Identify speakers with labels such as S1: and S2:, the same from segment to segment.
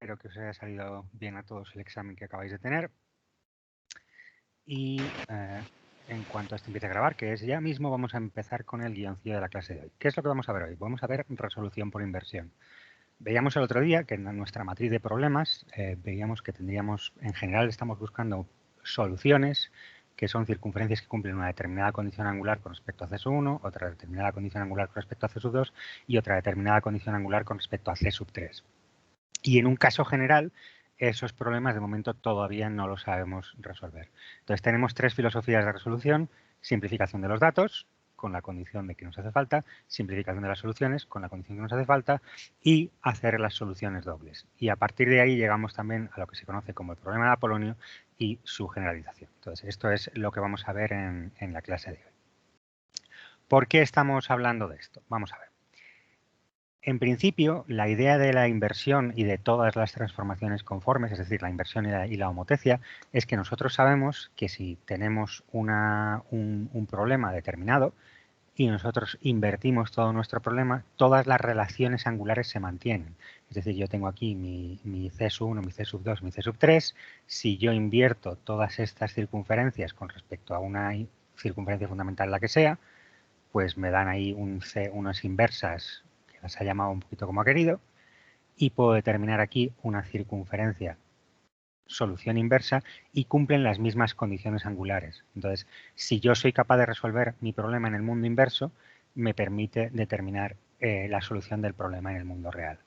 S1: Espero que os haya salido bien a todos el examen que acabáis de tener. Y en cuanto a esto empiece a grabar, que es ya mismo, vamos a empezar con el guioncillo de la clase de hoy. ¿Qué es lo que vamos a ver hoy? Vamos a ver resolución por inversión. Veíamos el otro día que en nuestra matriz de problemas veíamos que tendríamos, en general estamos buscando soluciones que son circunferencias que cumplen una determinada condición angular con respecto a C1, otra determinada condición angular con respecto a C2 y otra determinada condición angular con respecto a C3. Y en un caso general, esos problemas de momento todavía no los sabemos resolver. Entonces tenemos tres filosofías de resolución: simplificación de los datos, con la condición de que nos hace falta; simplificación de las soluciones, con la condición que nos hace falta; y hacer las soluciones dobles. Y a partir de ahí llegamos también a lo que se conoce como el problema de Apolonio y su generalización. Entonces esto es lo que vamos a ver en la clase de hoy. ¿Por qué estamos hablando de esto? Vamos a ver. En principio, la idea de la inversión y de todas las transformaciones conformes, es decir, la inversión y la homotecia, es que nosotros sabemos que si tenemos un problema determinado y nosotros invertimos todo nuestro problema, todas las relaciones angulares se mantienen. Es decir, yo tengo aquí mi C1, mi C2, mi C3. Si yo invierto todas estas circunferencias con respecto a una circunferencia fundamental, la que sea, pues me dan ahí unas inversas, que las ha llamado un poquito como ha querido, y puedo determinar aquí una circunferencia solución inversa y cumplen las mismas condiciones angulares. Entonces, si yo soy capaz de resolver mi problema en el mundo inverso, me permite determinar la solución del problema en el mundo real.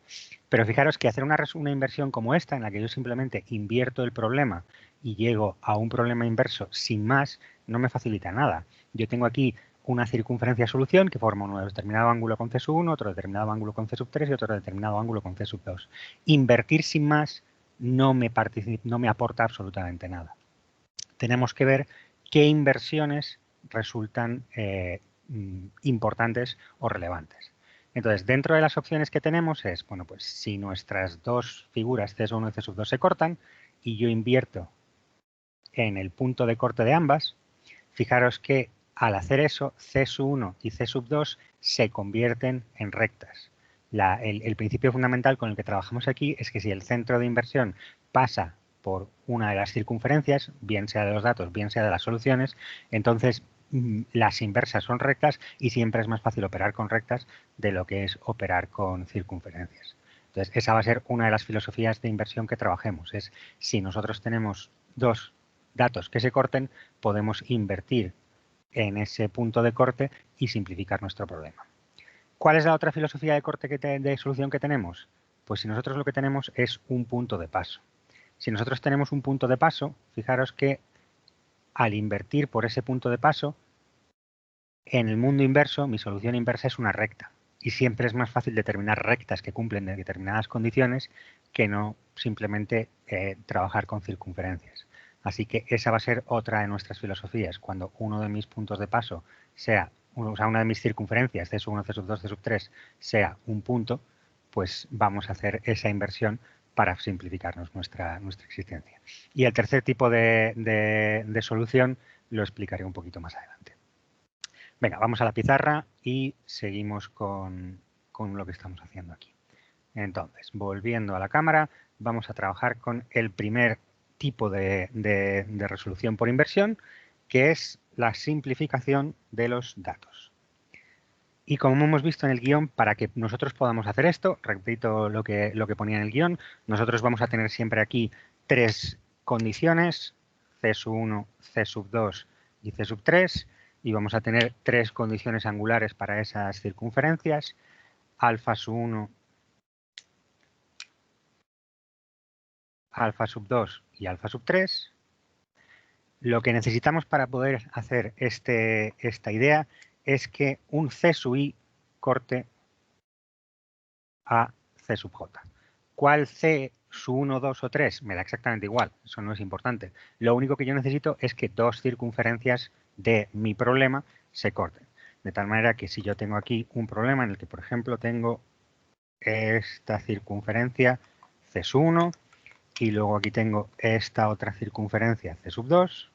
S1: Pero fijaros que hacer una inversión como esta, en la que yo simplemente invierto el problema y llego a un problema inverso sin más, no me facilita nada. Yo tengo aquí una circunferencia solución que forma un determinado ángulo con C1, otro determinado ángulo con C3 y otro determinado ángulo con C2. Invertir sin más no me aporta absolutamente nada. Tenemos que ver qué inversiones resultan importantes o relevantes. Entonces, dentro de las opciones que tenemos es, bueno, pues si nuestras dos figuras C1 y C2 se cortan y yo invierto en el punto de corte de ambas, fijaros que al hacer eso, C1 y C2 se convierten en rectas. El principio fundamental con el que trabajamos aquí es que si el centro de inversión pasa por una de las circunferencias, bien sea de los datos, bien sea de las soluciones, entonces las inversas son rectas y siempre es más fácil operar con rectas de lo que es operar con circunferencias. Entonces, esa va a ser una de las filosofías de inversión que trabajemos. Es si nosotros tenemos dos datos que se corten, podemos invertir en ese punto de corte y simplificar nuestro problema. ¿Cuál es la otra filosofía de corte de solución que tenemos? Pues si nosotros lo que tenemos es un punto de paso. Si nosotros tenemos un punto de paso, fijaros que al invertir por ese punto de paso, en el mundo inverso, mi solución inversa es una recta. Y siempre es más fácil determinar rectas que cumplen de determinadas condiciones que no simplemente trabajar con circunferencias. Así que esa va a ser otra de nuestras filosofías. Cuando uno de mis puntos de paso sea, una de mis circunferencias, C1, C2, C3, sea un punto, pues vamos a hacer esa inversión para simplificarnos nuestra existencia. Y el tercer tipo de solución lo explicaré un poquito más adelante. Venga, vamos a la pizarra y seguimos con lo que estamos haciendo aquí. Entonces, volviendo a la cámara, vamos a trabajar con el primer tipo de resolución por inversión, que es la simplificación de los datos. Y como hemos visto en el guión, para que nosotros podamos hacer esto, repito lo que ponía en el guión, nosotros vamos a tener siempre aquí tres condiciones, C1, C2 y C3, y vamos a tener tres condiciones angulares para esas circunferencias, alfa sub 1, alfa sub 2 y alfa sub 3. Lo que necesitamos para poder hacer esta idea es que un C sub i corte a C sub j. ¿Cuál C sub 1, 2 o 3? Me da exactamente igual, eso no es importante. Lo único que yo necesito es que dos circunferencias de mi problema se corten. De tal manera que si yo tengo aquí un problema en el que, por ejemplo, tengo esta circunferencia C sub 1 y luego aquí tengo esta otra circunferencia C sub 2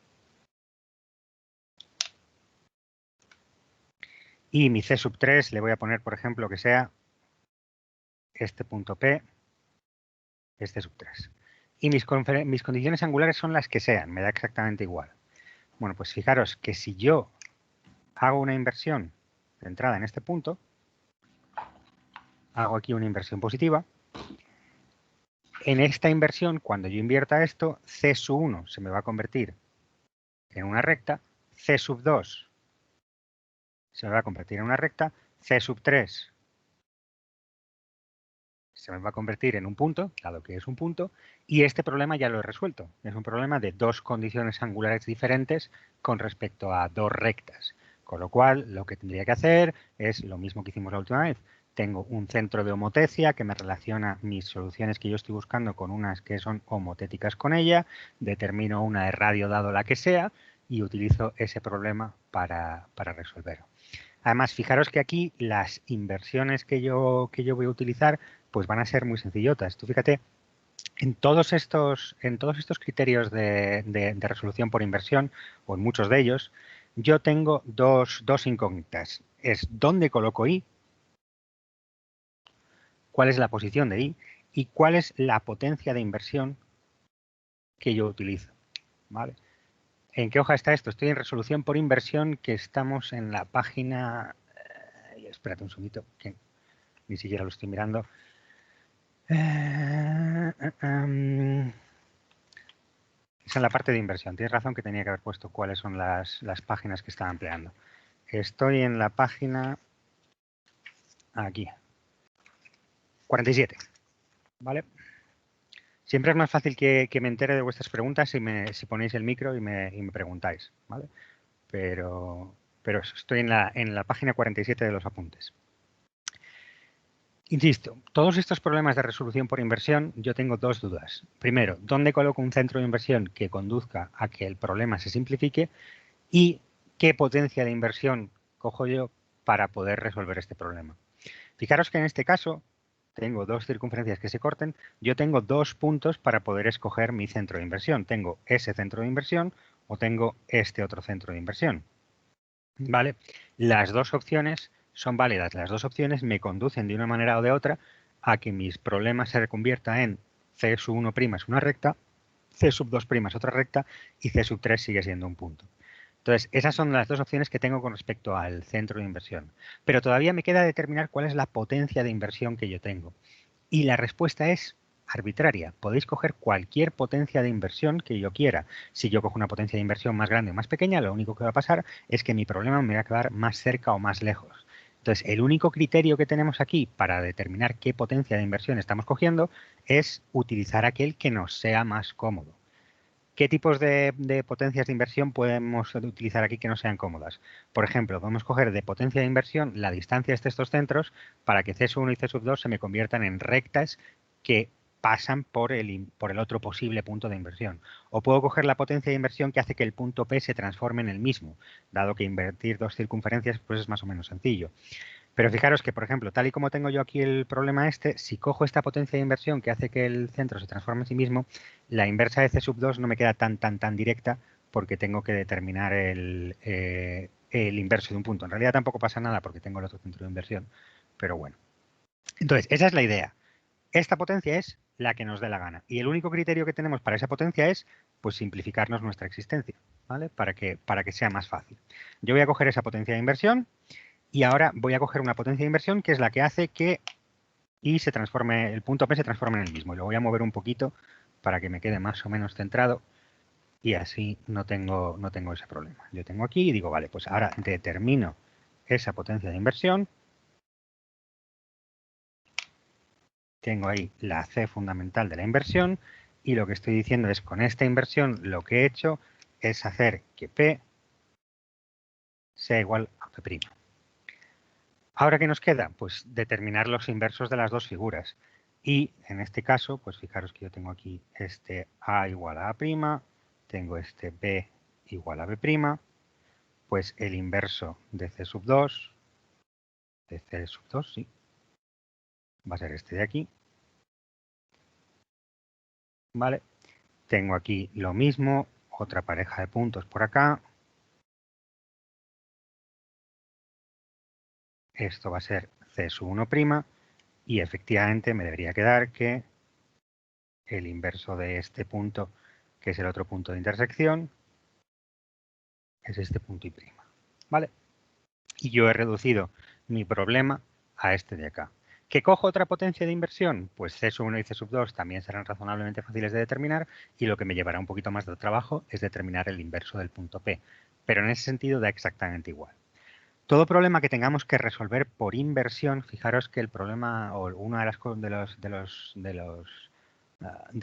S1: y mi C sub 3 le voy a poner, por ejemplo, que sea este punto P es C sub 3. Y mis condiciones angulares son las que sean, me da exactamente igual. Bueno, pues fijaros que si yo hago una inversión de entrada en este punto, hago aquí una inversión positiva. En esta inversión, cuando yo invierta esto, C sub 1 se me va a convertir en una recta, C sub 2 se me va a convertir en una recta, C sub 3 se me va a convertir en un punto, dado que es un punto, y este problema ya lo he resuelto. Es un problema de dos condiciones angulares diferentes con respecto a dos rectas. Con lo cual, lo que tendría que hacer es lo mismo que hicimos la última vez. Tengo un centro de homotecia que me relaciona mis soluciones que yo estoy buscando con unas que son homotéticas con ella, determino una de radio dado la que sea y utilizo ese problema para resolverlo. Además, fijaros que aquí las inversiones que yo voy a utilizar pues van a ser muy sencillotas. Tú fíjate, en todos estos criterios de resolución por inversión, o en muchos de ellos, yo tengo dos incógnitas. Es dónde coloco I, cuál es la posición de I y cuál es la potencia de inversión que yo utilizo. ¿Vale? ¿En qué hoja está esto? Estoy en resolución por inversión, que estamos en la página... espérate un segundito, que ni siquiera lo estoy mirando. Es en la parte de inversión. Tienes razón que tenía que haber puesto cuáles son las páginas que estaba empleando. Estoy en la página aquí, 47. ¿Vale? Siempre es más fácil que me entere de vuestras preguntas si ponéis el micro y me preguntáis. ¿Vale? Pero eso, estoy en la página 47 de los apuntes. Insisto, todos estos problemas de resolución por inversión, yo tengo dos dudas. Primero, ¿dónde coloco un centro de inversión que conduzca a que el problema se simplifique? ¿Y qué potencia de inversión cojo yo para poder resolver este problema? Fijaros que en este caso tengo dos circunferencias que se corten. Yo tengo dos puntos para poder escoger mi centro de inversión. Tengo ese centro de inversión o tengo este otro centro de inversión. ¿Vale? Las dos opciones son válidas. Las dos opciones me conducen de una manera o de otra a que mis problemas se conviertan en C sub 1' es una recta, C sub 2' es otra recta y C sub 3 sigue siendo un punto. Entonces, esas son las dos opciones que tengo con respecto al centro de inversión. Pero todavía me queda determinar cuál es la potencia de inversión que yo tengo. Y la respuesta es arbitraria. Podéis coger cualquier potencia de inversión que yo quiera. Si yo cojo una potencia de inversión más grande o más pequeña, lo único que va a pasar es que mi problema me va a quedar más cerca o más lejos. Entonces, el único criterio que tenemos aquí para determinar qué potencia de inversión estamos cogiendo es utilizar aquel que nos sea más cómodo. ¿Qué tipos de potencias de inversión podemos utilizar aquí que no sean cómodas? Por ejemplo, podemos coger de potencia de inversión la distancia de estos centros para que C sub 1 y C sub 2 se me conviertan en rectas que pasan por el otro posible punto de inversión. O puedo coger la potencia de inversión que hace que el punto P se transforme en el mismo, dado que invertir dos circunferencias pues es más o menos sencillo. Pero fijaros que, por ejemplo, tal y como tengo yo aquí el problema este, si cojo esta potencia de inversión que hace que el centro se transforme en sí mismo, la inversa de C sub 2 no me queda tan directa porque tengo que determinar el inverso de un punto. En realidad tampoco pasa nada porque tengo el otro centro de inversión, pero bueno. Entonces, esa es la idea. Esta potencia es la que nos dé la gana. Y el único criterio que tenemos para esa potencia es pues simplificarnos nuestra existencia, ¿vale? Para que sea más fácil. Yo voy a coger esa potencia de inversión y ahora voy a coger una potencia de inversión que es la que hace que I se transforme, el punto P se transforme en el mismo. Y lo voy a mover un poquito para que me quede más o menos centrado y así no tengo ese problema. Yo tengo aquí y digo, vale, pues ahora determino esa potencia de inversión. Tengo ahí la C fundamental de la inversión y lo que estoy diciendo es con esta inversión lo que he hecho es hacer que P sea igual a P'. Ahora, ¿qué nos queda? Pues determinar los inversos de las dos figuras. Y en este caso, pues fijaros que yo tengo aquí este A igual a A', tengo este B igual a B', pues el inverso de C sub 2, de C sub 2, sí, va a ser este de aquí. ¿Vale? Tengo aquí lo mismo, otra pareja de puntos por acá. Esto va a ser C sub 1' y efectivamente me debería quedar que el inverso de este punto, que es el otro punto de intersección, es este punto y', ¿vale? Y yo he reducido mi problema a este de acá. ¿Que cojo otra potencia de inversión? Pues C1 y C2 también serán razonablemente fáciles de determinar y lo que me llevará un poquito más de trabajo es determinar el inverso del punto P. Pero en ese sentido da exactamente igual. Todo problema que tengamos que resolver por inversión, fijaros que el problema o una de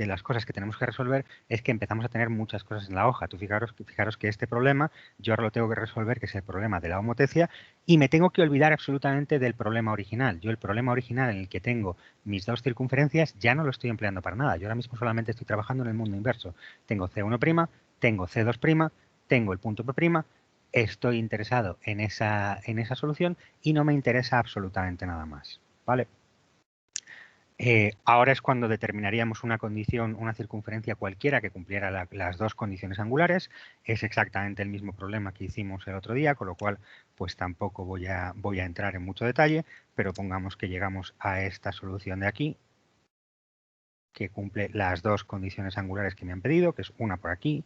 S1: las cosas que tenemos que resolver es que empezamos a tener muchas cosas en la hoja. Tú fijaros que este problema yo ahora lo tengo que resolver, que es el problema de la homotecia, y me tengo que olvidar absolutamente del problema original. Yo el problema original en el que tengo mis dos circunferencias ya no lo estoy empleando para nada. Yo ahora mismo solamente estoy trabajando en el mundo inverso. Tengo C1', tengo C2', tengo el punto P', estoy interesado en esa solución y no me interesa absolutamente nada más, ¿vale? Ahora es cuando determinaríamos una condición, una circunferencia cualquiera que cumpliera las dos condiciones angulares. Es exactamente el mismo problema que hicimos el otro día, con lo cual pues tampoco voy a entrar en mucho detalle, pero pongamos que llegamos a esta solución de aquí, que cumple las dos condiciones angulares que me han pedido, que es una por aquí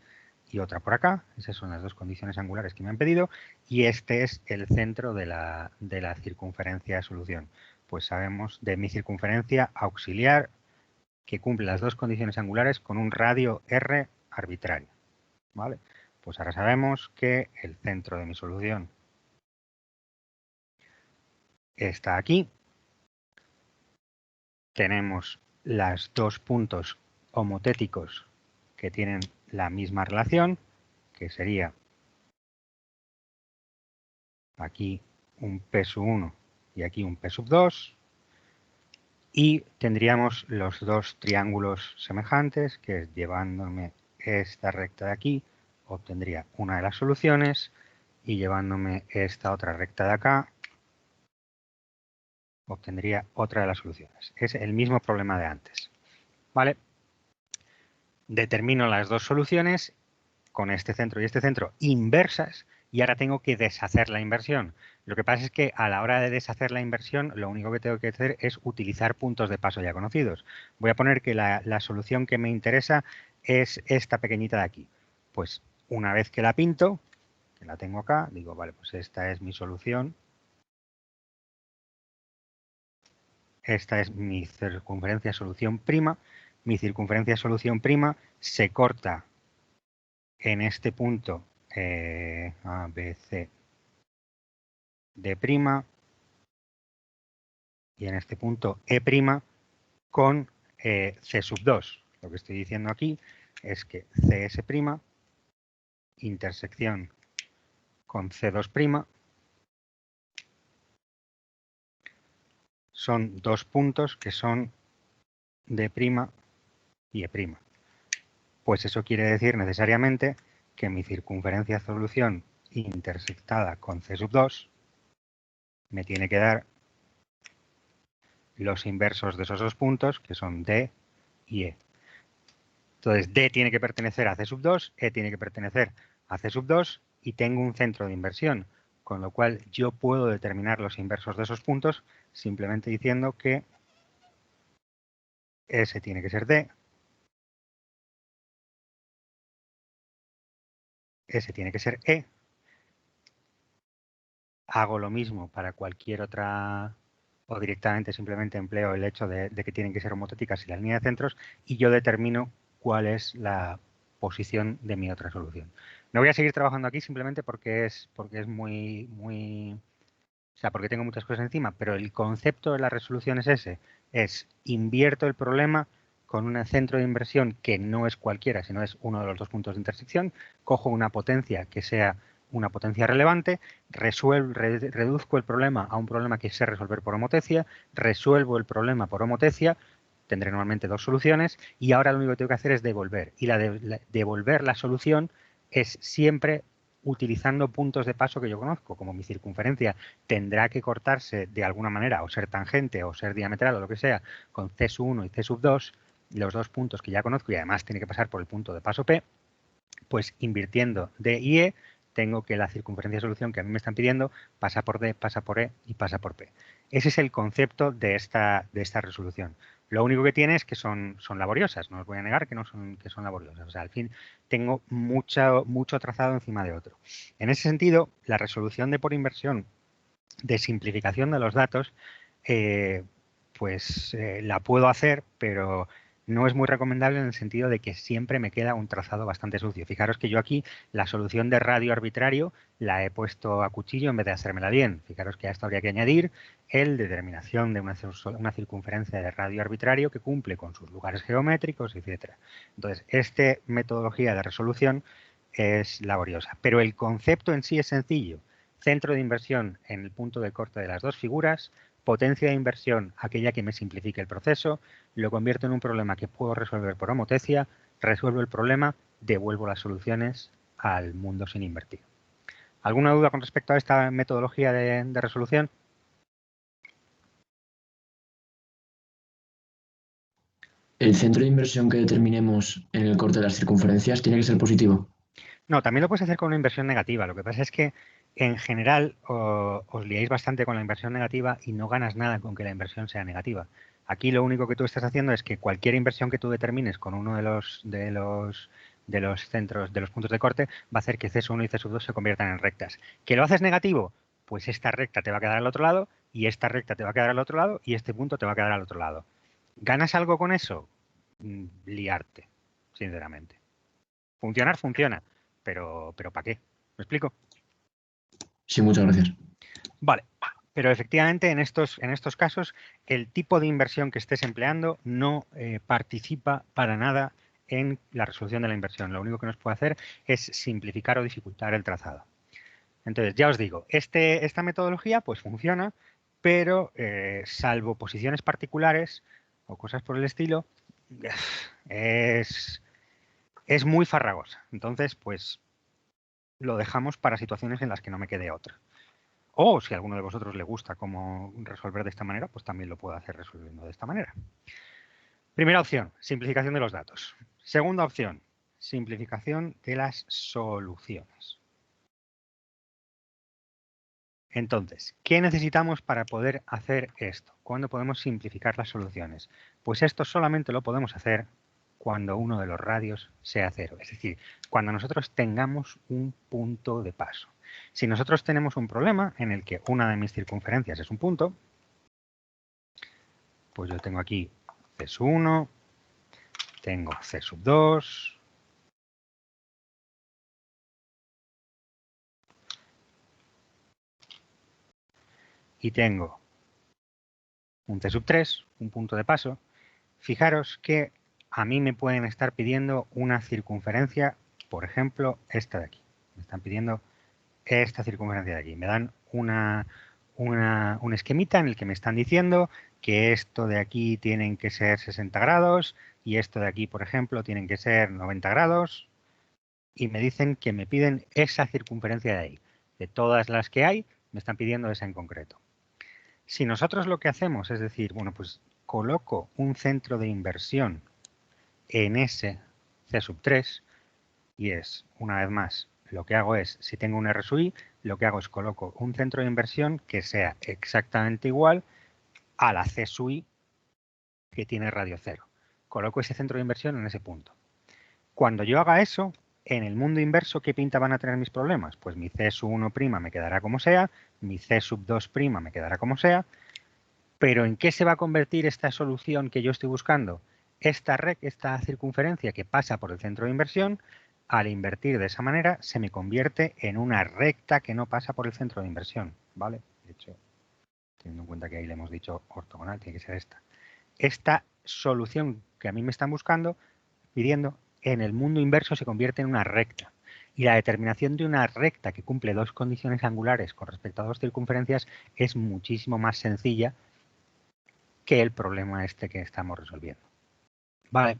S1: y otra por acá. Esas son las dos condiciones angulares que me han pedido y este es el centro de la circunferencia de solución. Pues sabemos de mi circunferencia auxiliar que cumple las dos condiciones angulares con un radio R arbitrario, ¿vale? Pues ahora sabemos que el centro de mi solución está aquí. Tenemos los dos puntos homotéticos que tienen la misma relación, que sería aquí un P1 y aquí un P2, y tendríamos los dos triángulos semejantes, que es llevándome esta recta de aquí, obtendría una de las soluciones, y llevándome esta otra recta de acá, obtendría otra de las soluciones. Es el mismo problema de antes, ¿vale? Determino las dos soluciones con este centro y este centro inversas y ahora tengo que deshacer la inversión. Lo que pasa es que a la hora de deshacer la inversión lo único que tengo que hacer es utilizar puntos de paso ya conocidos. Voy a poner que la solución que me interesa es esta pequeñita de aquí. Pues una vez que la pinto, que la tengo acá, digo, vale, pues esta es mi solución. Esta es mi circunferencia solución prima. Mi circunferencia solución prima se corta en este punto A, B, C, D' y en este punto E' con C2. Lo que estoy diciendo aquí es que CS' intersección con C2' son dos puntos que son D' y E'. Pues eso quiere decir necesariamente que mi circunferencia solución intersectada con C2 me tiene que dar los inversos de esos dos puntos, que son D y E. Entonces, D tiene que pertenecer a C2, E tiene que pertenecer a C2 y tengo un centro de inversión, con lo cual yo puedo determinar los inversos de esos puntos simplemente diciendo que S tiene que ser D, S tiene que ser E. Hago lo mismo para cualquier otra o directamente simplemente empleo el hecho de que tienen que ser homotéticas y la línea de centros y yo determino cuál es la posición de mi otra solución. No voy a seguir trabajando aquí simplemente porque es muy, o sea, porque tengo muchas cosas encima, pero el concepto de la resolución es ese, es invierto el problema con un centro de inversión que no es cualquiera, sino es uno de los dos puntos de intersección, cojo una potencia que sea una potencia relevante, reduzco el problema a un problema que sé resolver por homotecia, resuelvo el problema por homotecia, tendré normalmente dos soluciones y ahora lo único que tengo que hacer es devolver. Y devolver la solución es siempre utilizando puntos de paso que yo conozco, como mi circunferencia tendrá que cortarse de alguna manera, o ser tangente, o ser diametral, o lo que sea, con C1 y C2, los dos puntos que ya conozco, y además tiene que pasar por el punto de paso P, pues invirtiendo D y E, tengo que la circunferencia de solución que a mí me están pidiendo pasa por D, pasa por E y pasa por P. Ese es el concepto de esta resolución. Lo único que tiene es que son laboriosas, no os voy a negar que son laboriosas. O sea, al fin tengo mucho trazado encima de otro. En ese sentido, la resolución de por inversión de simplificación de los datos, la puedo hacer, pero no es muy recomendable en el sentido de que siempre me queda un trazado bastante sucio. Fijaros que yo aquí la solución de radio arbitrario la he puesto a cuchillo en vez de hacérmela bien. Fijaros que a esto habría que añadir el determinación de una circunferencia de radio arbitrario que cumple con sus lugares geométricos, etcétera. Entonces, esta metodología de resolución es laboriosa, pero el concepto en sí es sencillo. Centro de inversión en el punto de corte de las dos figuras, potencia de inversión, aquella que me simplifique el proceso, lo convierto en un problema que puedo resolver por homotecia, resuelvo el problema, devuelvo las soluciones al mundo sin invertir. ¿Alguna duda con respecto a esta metodología de resolución?
S2: El centro de inversión que determinemos en el corte de las circunferencias tiene que ser positivo.
S1: No, también lo puedes hacer con una inversión negativa. Lo que pasa es que en general os liáis bastante con la inversión negativa y no ganas nada con que la inversión sea negativa. Aquí lo único que tú estás haciendo es que cualquier inversión que tú determines con uno de los centros, de los puntos de corte, va a hacer que C1 y C2 se conviertan en rectas. ¿Que lo haces negativo? Pues esta recta te va a quedar al otro lado y esta recta te va a quedar al otro lado y este punto te va a quedar al otro lado. ¿Ganas algo con eso? Liarte, sinceramente. Funcionar funciona, pero ¿para qué? ¿Me explico?
S2: Sí, muchas gracias.
S1: Vale, pero efectivamente en estos casos el tipo de inversión que estés empleando no participa para nada en la resolución de la inversión. Lo único que nos puede hacer es simplificar o dificultar el trazado. Entonces, ya os digo, esta metodología pues funciona, pero salvo posiciones particulares o cosas por el estilo, es, es muy farragosa. Entonces, pues lo dejamos para situaciones en las que no me quede otra. O si a alguno de vosotros le gusta cómo resolver de esta manera, pues también lo puedo hacer resolviendo de esta manera. Primera opción, simplificación de los datos. Segunda opción, simplificación de las soluciones. Entonces, ¿qué necesitamos para poder hacer esto? ¿Cuándo podemos simplificar las soluciones? Pues esto solamente lo podemos hacer cuando uno de los radios sea cero, es decir, cuando nosotros tengamos un punto de paso. Si nosotros tenemos un problema en el que una de mis circunferencias es un punto, pues yo tengo aquí C1, tengo C2, y tengo un C3, un punto de paso. Fijaros que a mí me pueden estar pidiendo una circunferencia, por ejemplo, esta de aquí. Me están pidiendo esta circunferencia de aquí. Me dan un esquemita en el que me están diciendo que esto de aquí tienen que ser 60 grados y esto de aquí, por ejemplo, tienen que ser 90 grados y me dicen que me piden esa circunferencia de ahí. De todas las que hay, me están pidiendo esa en concreto. Si nosotros lo que hacemos es decir, bueno, pues coloco un centro de inversión en ese C3 y es, una vez más, lo que hago es, si tengo un RSUI, lo que hago es coloco un centro de inversión que sea exactamente igual a la CSUI que tiene radio cero. Coloco ese centro de inversión en ese punto. Cuando yo haga eso, en el mundo inverso, ¿qué pinta van a tener mis problemas? Pues mi C1' me quedará como sea, mi C2' me quedará como sea, pero ¿en qué se va a convertir esta solución que yo estoy buscando? Esta circunferencia que pasa por el centro de inversión, al invertir de esa manera, se me convierte en una recta que no pasa por el centro de inversión, ¿vale? De hecho, teniendo en cuenta que ahí le hemos dicho ortogonal, tiene que ser esta. Esta solución que a mí me están pidiendo, en el mundo inverso se convierte en una recta. Y la determinación de una recta que cumple dos condiciones angulares con respecto a dos circunferencias es muchísimo más sencilla que el problema este que estamos resolviendo. Vale.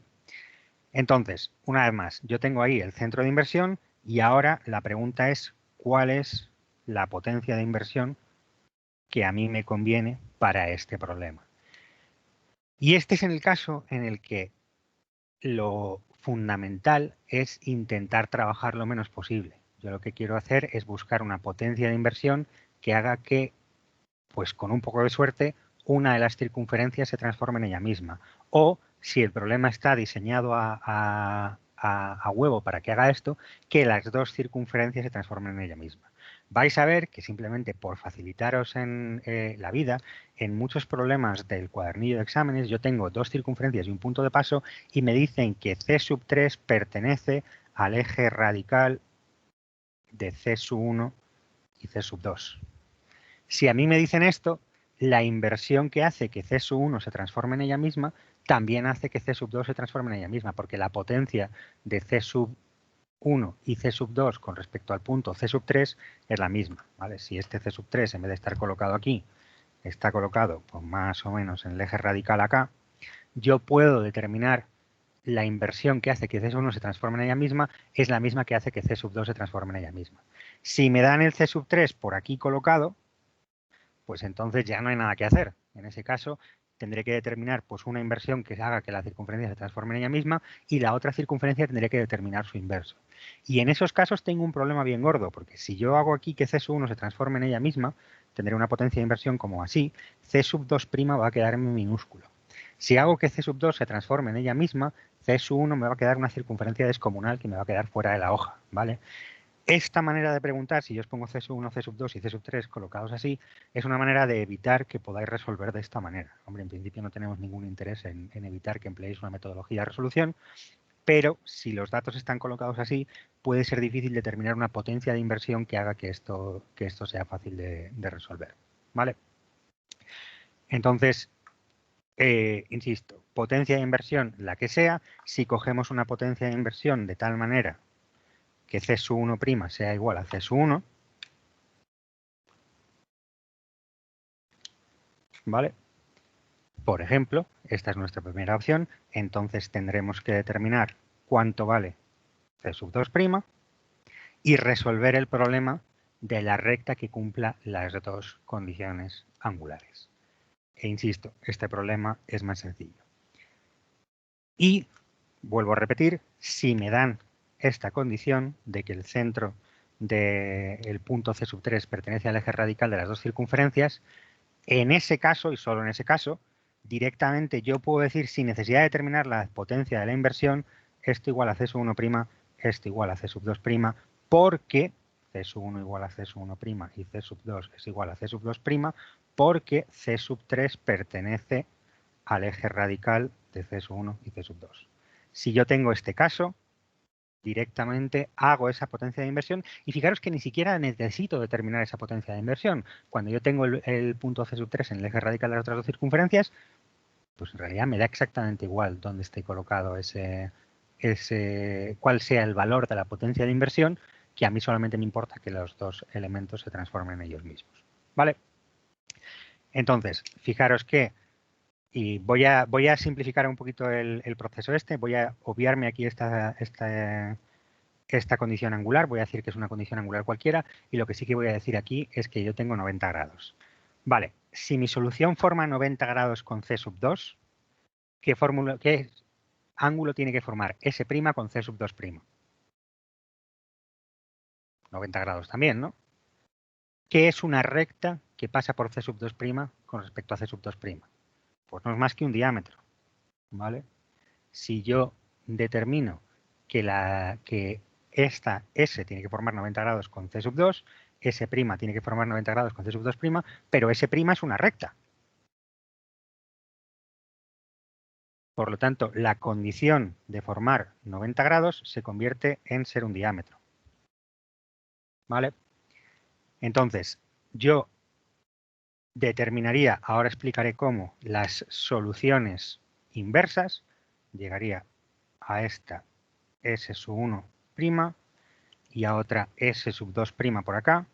S1: Entonces, una vez más, yo tengo ahí el centro de inversión y ahora la pregunta es ¿cuál es la potencia de inversión que a mí me conviene para este problema? Y este es el caso en el que lo fundamental es intentar trabajar lo menos posible. Yo lo que quiero hacer es buscar una potencia de inversión que haga que, pues con un poco de suerte, una de las circunferencias se transforme en ella misma O si el problema está diseñado a huevo para que haga esto, que las dos circunferencias se transformen en ella misma. Vais a ver que simplemente por facilitaros en la vida, en muchos problemas del cuadernillo de exámenes, yo tengo dos circunferencias y un punto de paso y me dicen que C sub 3 pertenece al eje radical de C sub 1 y C sub 2. Si a mí me dicen esto, la inversión que hace que C sub 1 se transforme en ella misma también hace que C sub 2 se transforme en ella misma, porque la potencia de C sub 1 y C sub 2 con respecto al punto C sub 3 es la misma. ¿Vale? Si este C sub 3, en vez de estar colocado aquí, está colocado pues, más o menos en el eje radical acá, yo puedo determinar la inversión que hace que C sub 1 se transforme en ella misma es la misma que hace que C sub 2 se transforme en ella misma. Si me dan el C sub 3 por aquí colocado, pues entonces ya no hay nada que hacer. En ese caso, tendré que determinar pues, una inversión que haga que la circunferencia se transforme en ella misma y la otra circunferencia tendré que determinar su inverso. Y en esos casos tengo un problema bien gordo, porque si yo hago aquí que C sub 1 se transforme en ella misma, tendré una potencia de inversión como así, C sub 2' va a quedar en minúsculo. Si hago que C sub 2 se transforme en ella misma, C sub 1 me va a quedar una circunferencia descomunal que me va a quedar fuera de la hoja, ¿vale? Esta manera de preguntar, si yo os pongo C sub 1, C sub 2 y C sub 3 colocados así, es una manera de evitar que podáis resolver de esta manera. Hombre, en principio no tenemos ningún interés en evitar que empleéis una metodología de resolución, pero si los datos están colocados así, puede ser difícil determinar una potencia de inversión que haga que esto sea fácil de resolver. ¿Vale? Entonces, insisto, potencia de inversión, la que sea, si cogemos una potencia de inversión de tal manera que C sub 1' sea igual a C sub 1, ¿vale? Por ejemplo, esta es nuestra primera opción, entonces tendremos que determinar cuánto vale C sub 2' y resolver el problema de la recta que cumpla las dos condiciones angulares. E insisto, este problema es más sencillo. Y, vuelvo a repetir, si me dan esta condición de que el centro del punto C sub 3 pertenece al eje radical de las dos circunferencias, en ese caso, y solo en ese caso, directamente yo puedo decir, sin necesidad de determinar la potencia de la inversión, esto igual a C sub 1', esto igual a C sub 2', porque C sub 1 igual a C sub 1' y C sub 2 es igual a C sub 2', porque C sub 3 pertenece al eje radical de C sub 1 y C sub 2. Si yo tengo este caso, directamente hago esa potencia de inversión y fijaros que ni siquiera necesito determinar esa potencia de inversión. Cuando yo tengo el punto C sub 3 en el eje radical de las otras dos circunferencias, pues en realidad me da exactamente igual dónde esté colocado cuál sea el valor de la potencia de inversión, que a mí solamente me importa que los dos elementos se transformen en ellos mismos. ¿Vale? Entonces, fijaros que y voy a simplificar un poquito el proceso este, voy a obviarme aquí esta condición angular, voy a decir que es una condición angular cualquiera y lo que sí que voy a decir aquí es que yo tengo 90 grados. Vale, si mi solución forma 90 grados con C sub 2, ¿qué ángulo tiene que formar S' con C sub 2'? 90 grados también, ¿no? ¿Qué es una recta que pasa por C sub 2' con respecto a C sub 2'? Pues no es más que un diámetro, ¿vale? Si yo determino que esta S tiene que formar 90 grados con C sub 2, S' tiene que formar 90 grados con C sub 2', pero S' es una recta. Por lo tanto, la condición de formar 90 grados se convierte en ser un diámetro. ¿Vale? Entonces, yo determinaría, ahora explicaré cómo, las soluciones inversas, llegaría a esta S sub 1' y a otra S sub 2' por acá.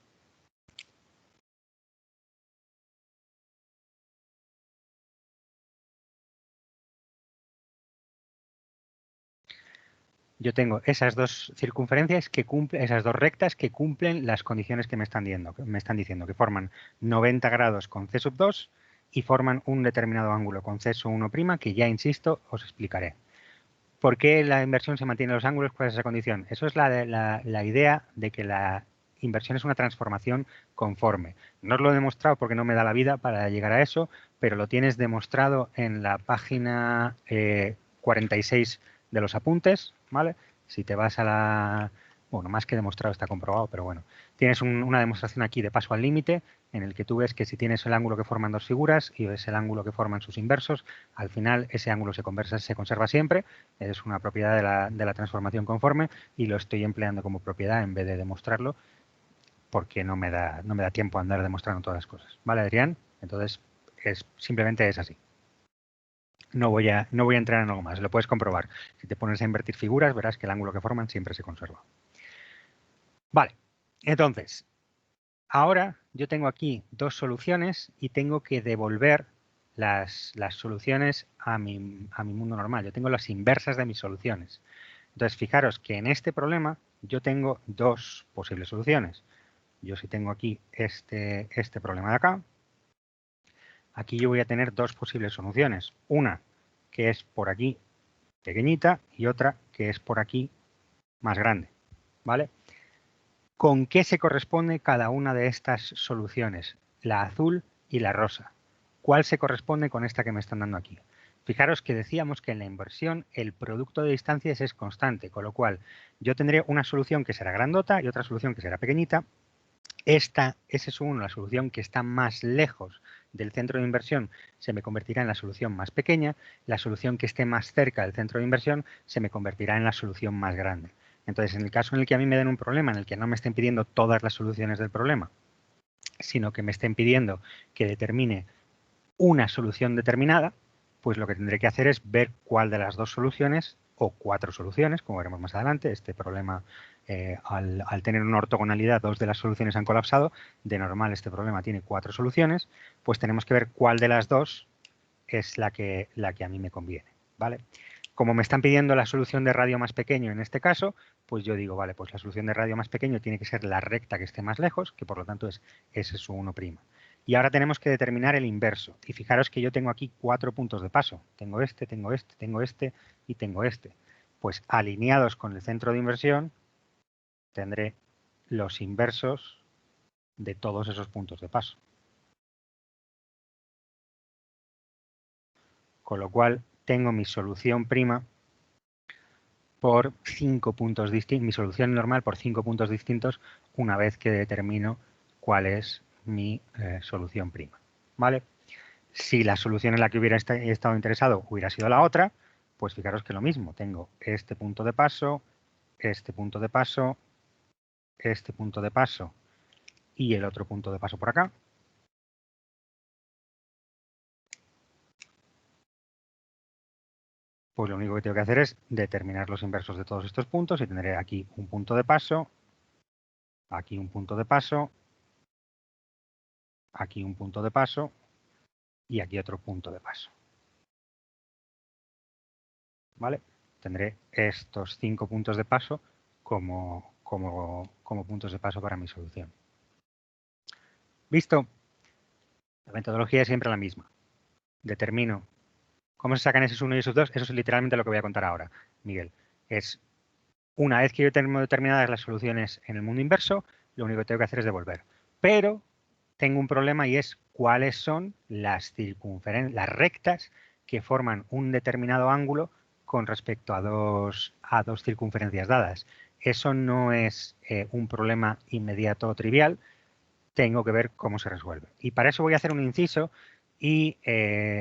S1: Yo tengo esas dos circunferencias que cumplen, esas dos rectas que cumplen las condiciones que me están diciendo, que forman 90 grados con C sub 2 y forman un determinado ángulo con C sub 1', que ya, insisto, os explicaré. ¿Por qué la inversión se mantiene en los ángulos? ¿Cuál es esa condición? Eso es la idea de que la inversión es una transformación conforme. No os lo he demostrado porque no me da la vida para llegar a eso, pero lo tienes demostrado en la página 46 de los apuntes, ¿vale? Si te vas a la... Bueno, más que demostrado está comprobado, pero bueno. Tienes una demostración aquí de paso al límite en el que tú ves que si tienes el ángulo que forman dos figuras y ves el ángulo que forman sus inversos, al final ese ángulo se conserva siempre. Es una propiedad de la transformación conforme y lo estoy empleando como propiedad en vez de demostrarlo porque no me da tiempo a andar demostrando todas las cosas. ¿Vale, Adrián? Entonces, simplemente es así. No voy a entrar en algo más, lo puedes comprobar. Si te pones a invertir figuras, verás que el ángulo que forman siempre se conserva. Vale, entonces, ahora yo tengo aquí dos soluciones y tengo que devolver las soluciones a mi mundo normal. Yo tengo las inversas de mis soluciones. Entonces, fijaros que en este problema yo tengo dos posibles soluciones. Yo si tengo aquí este problema de acá, aquí yo voy a tener dos posibles soluciones. Una que es por aquí pequeñita y otra que es por aquí más grande. ¿Vale? ¿Con qué se corresponde cada una de estas soluciones? La azul y la rosa. ¿Cuál se corresponde con esta que me están dando aquí? Fijaros que decíamos que en la inversión el producto de distancias es constante, con lo cual yo tendré una solución que será grandota y otra solución que será pequeñita. Esta S1, la solución que está más lejos del centro de inversión, se me convertirá en la solución más pequeña. La solución que esté más cerca del centro de inversión se me convertirá en la solución más grande. Entonces, en el caso en el que a mí me den un problema, en el que no me estén pidiendo todas las soluciones del problema, sino que me estén pidiendo que determine una solución determinada, pues lo que tendré que hacer es ver cuál de las dos soluciones o cuatro soluciones, como veremos más adelante. Este problema, al tener una ortogonalidad, dos de las soluciones han colapsado. De normal este problema tiene cuatro soluciones, pues tenemos que ver cuál de las dos es la que a mí me conviene, ¿vale? Como me están pidiendo la solución de radio más pequeño en este caso, pues yo digo, vale, pues la solución de radio más pequeño tiene que ser la recta que esté más lejos, que por lo tanto es S1'. Y ahora tenemos que determinar el inverso. Y fijaros que yo tengo aquí cuatro puntos de paso. Tengo este, tengo este, tengo este y tengo este. Pues alineados con el centro de inversión, tendré los inversos de todos esos puntos de paso. Con lo cual tengo mi solución prima por 5 puntos distintos, mi solución normal por 5 puntos distintos una vez que determino cuál es mi solución prima. ¿Vale? Si la solución en la que hubiera estado interesado hubiera sido la otra, pues fijaros que lo mismo. Tengo este punto de paso, este punto de paso, este punto de paso y el otro punto de paso por acá. Pues lo único que tengo que hacer es determinar los inversos de todos estos puntos y tendré aquí un punto de paso, aquí un punto de paso, aquí un punto de paso y aquí otro punto de paso. ¿Vale? Tendré estos 5 puntos de paso como puntos de paso para mi solución. ¿Visto? La metodología es siempre la misma. Determino cómo se sacan esos 1 y esos 2. Eso es literalmente lo que voy a contar ahora, Miguel. Es una vez que yo tengo determinadas las soluciones en el mundo inverso, lo único que tengo que hacer es devolver. Pero tengo un problema y es cuáles son las rectas que forman un determinado ángulo con respecto a dos circunferencias dadas. Eso no es un problema inmediato o trivial. Tengo que ver cómo se resuelve. Y para eso voy a hacer un inciso y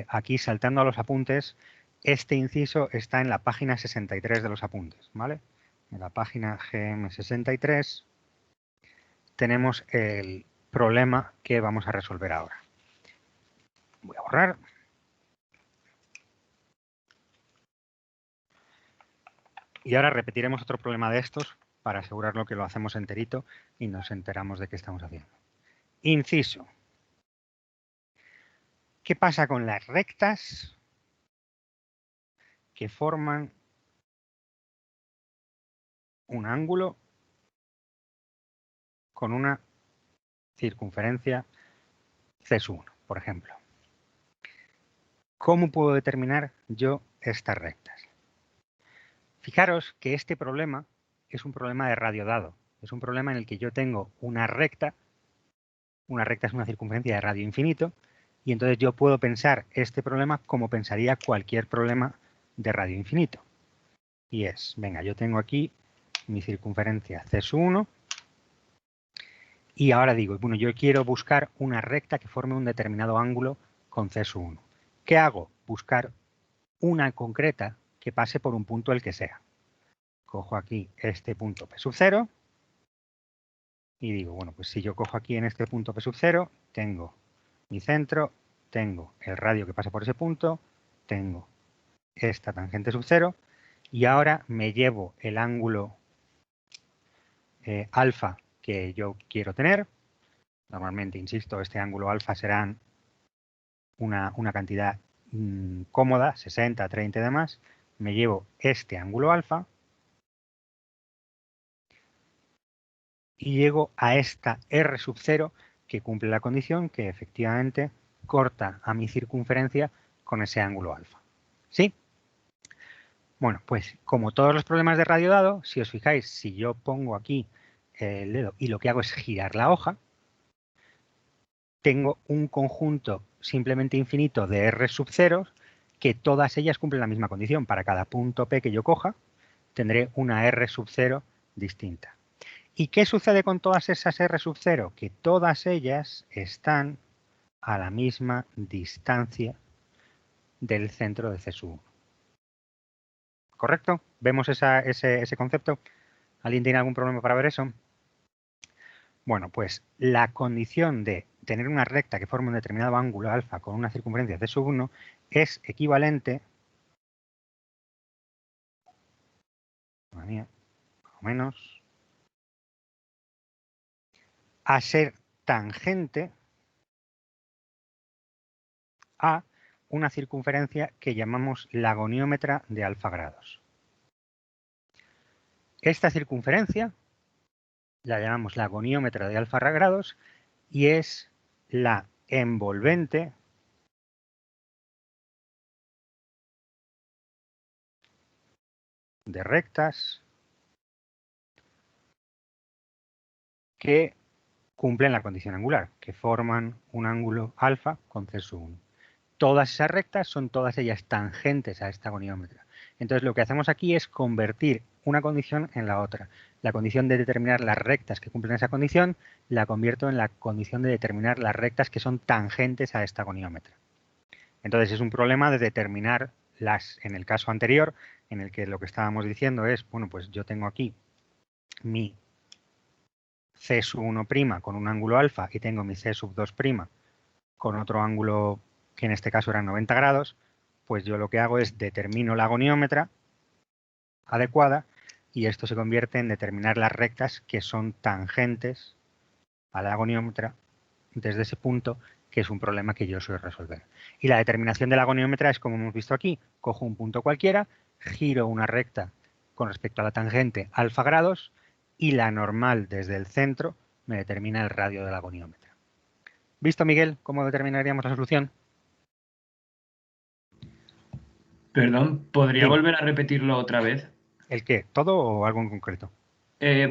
S1: aquí saltando a los apuntes, este inciso está en la página 63 de los apuntes, ¿vale? En la página GM63 tenemos el problema que vamos a resolver ahora. Voy a borrar. Y ahora repetiremos otro problema de estos para asegurarlo que lo hacemos enterito y nos enteramos de qué estamos haciendo. Inciso. ¿Qué pasa con las rectas que forman un ángulo con una circunferencia C1, por ejemplo? ¿Cómo puedo determinar yo estas rectas? Fijaros que este problema es un problema de radio dado. Es un problema en el que yo tengo una recta es una circunferencia de radio infinito, y entonces yo puedo pensar este problema como pensaría cualquier problema de radio infinito. Y es, venga, yo tengo aquí mi circunferencia C1, y ahora digo, bueno, yo quiero buscar una recta que forme un determinado ángulo con C1. ¿Qué hago? Buscar una concreta que pase por un punto el que sea. Cojo aquí este punto P sub 0 y digo, bueno, pues si yo cojo aquí en este punto P sub 0, tengo mi centro, tengo el radio que pasa por ese punto, tengo esta tangente sub 0 y ahora me llevo el ángulo alfa que yo quiero tener. Normalmente, insisto, este ángulo alfa será una cantidad cómoda, 60, 30 y demás. Me llevo este ángulo alfa y llego a esta R sub 0 que cumple la condición que efectivamente corta a mi circunferencia con ese ángulo alfa. ¿Sí? Bueno, pues como todos los problemas de radio dado, si os fijáis, si yo pongo aquí el dedo y lo que hago es girar la hoja, tengo un conjunto simplemente infinito de R sub 0 que todas ellas cumplen la misma condición. Para cada punto P que yo coja, tendré una R sub 0 distinta. ¿Y qué sucede con todas esas R sub 0? Que todas ellas están a la misma distancia del centro de C sub 1. ¿Correcto? ¿Vemos ese concepto? ¿Alguien tiene algún problema para ver eso? Bueno, pues la condición de tener una recta que forme un determinado ángulo alfa con una circunferencia C sub 1 es equivalente, más o menos, a ser tangente a una circunferencia que llamamos la goniómetra de alfa grados. Esta circunferencia la llamamos la goniómetra de alfa grados y es la envolvente de rectas que cumplen la condición angular, que forman un ángulo alfa con C sub 1. Todas esas rectas son todas ellas tangentes a esta goniómetra. Entonces lo que hacemos aquí es convertir una condición en la otra. La condición de determinar las rectas que cumplen esa condición la convierto en la condición de determinar las rectas que son tangentes a esta goniómetra. Entonces es un problema de determinar en el caso anterior, en el que lo que estábamos diciendo es, bueno, pues yo tengo aquí mi C sub 1' con un ángulo alfa y tengo mi C sub 2' con otro ángulo que en este caso eran 90 grados, pues yo lo que hago es determino la goniómetra adecuada y esto se convierte en determinar las rectas que son tangentes a la goniómetra desde ese punto, que es un problema que yo suelo resolver. Y la determinación de la goniómetra es como hemos visto aquí, cojo un punto cualquiera, giro una recta con respecto a la tangente alfa grados y la normal desde el centro me determina el radio de la goniómetra. ¿Visto, Miguel, cómo determinaríamos la solución?
S2: Perdón, ¿podría
S1: Dime.
S2: volver a repetirlo otra vez?
S1: ¿El qué? ¿Todo o algo en concreto?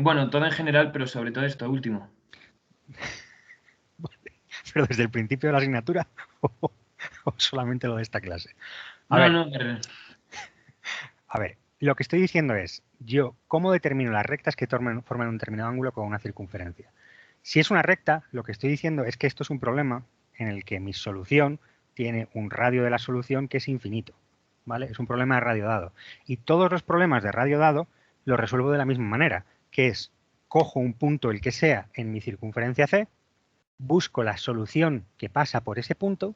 S2: Bueno, todo en general, pero sobre todo esto último.
S1: ¿Pero desde el principio de la asignatura o solamente lo de esta clase? A
S2: No,
S1: ver,
S2: no,
S1: lo que estoy diciendo es, yo, ¿cómo determino las rectas que forman un determinado ángulo con una circunferencia? Si es una recta, lo que estoy diciendo es que esto es un problema en el que mi solución tiene un radio de la solución que es infinito, ¿vale? Es un problema de radio dado. Y todos los problemas de radio dado los resuelvo de la misma manera, que es, cojo un punto, el que sea, en mi circunferencia C, busco la solución que pasa por ese punto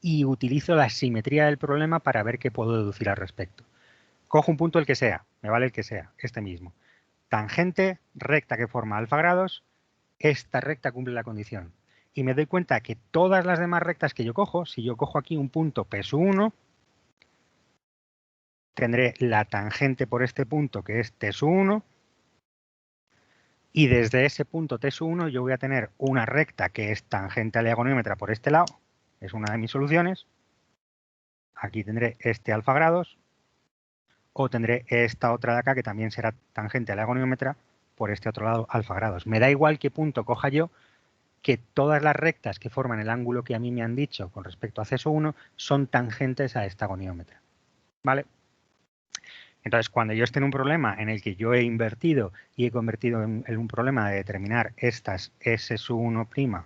S1: y utilizo la simetría del problema para ver qué puedo deducir al respecto. Cojo un punto el que sea, me vale el que sea, este mismo. Tangente, recta que forma alfa grados, esta recta cumple la condición. Y me doy cuenta que todas las demás rectas que yo cojo, si yo cojo aquí un punto P sub 1, tendré la tangente por este punto que es T sub 1, y desde ese punto T sub 1 yo voy a tener una recta que es tangente a la goniómetra por este lado, es una de mis soluciones. Aquí tendré este alfa grados, o tendré esta otra de acá que también será tangente a la goniómetra por este otro lado alfa grados. Me da igual qué punto coja yo, que todas las rectas que forman el ángulo que a mí me han dicho con respecto a CESO1 son tangentes a esta goniómetra. ¿Vale? Entonces, cuando yo esté en un problema en el que yo he invertido y he convertido en un problema de determinar estas S sub 1'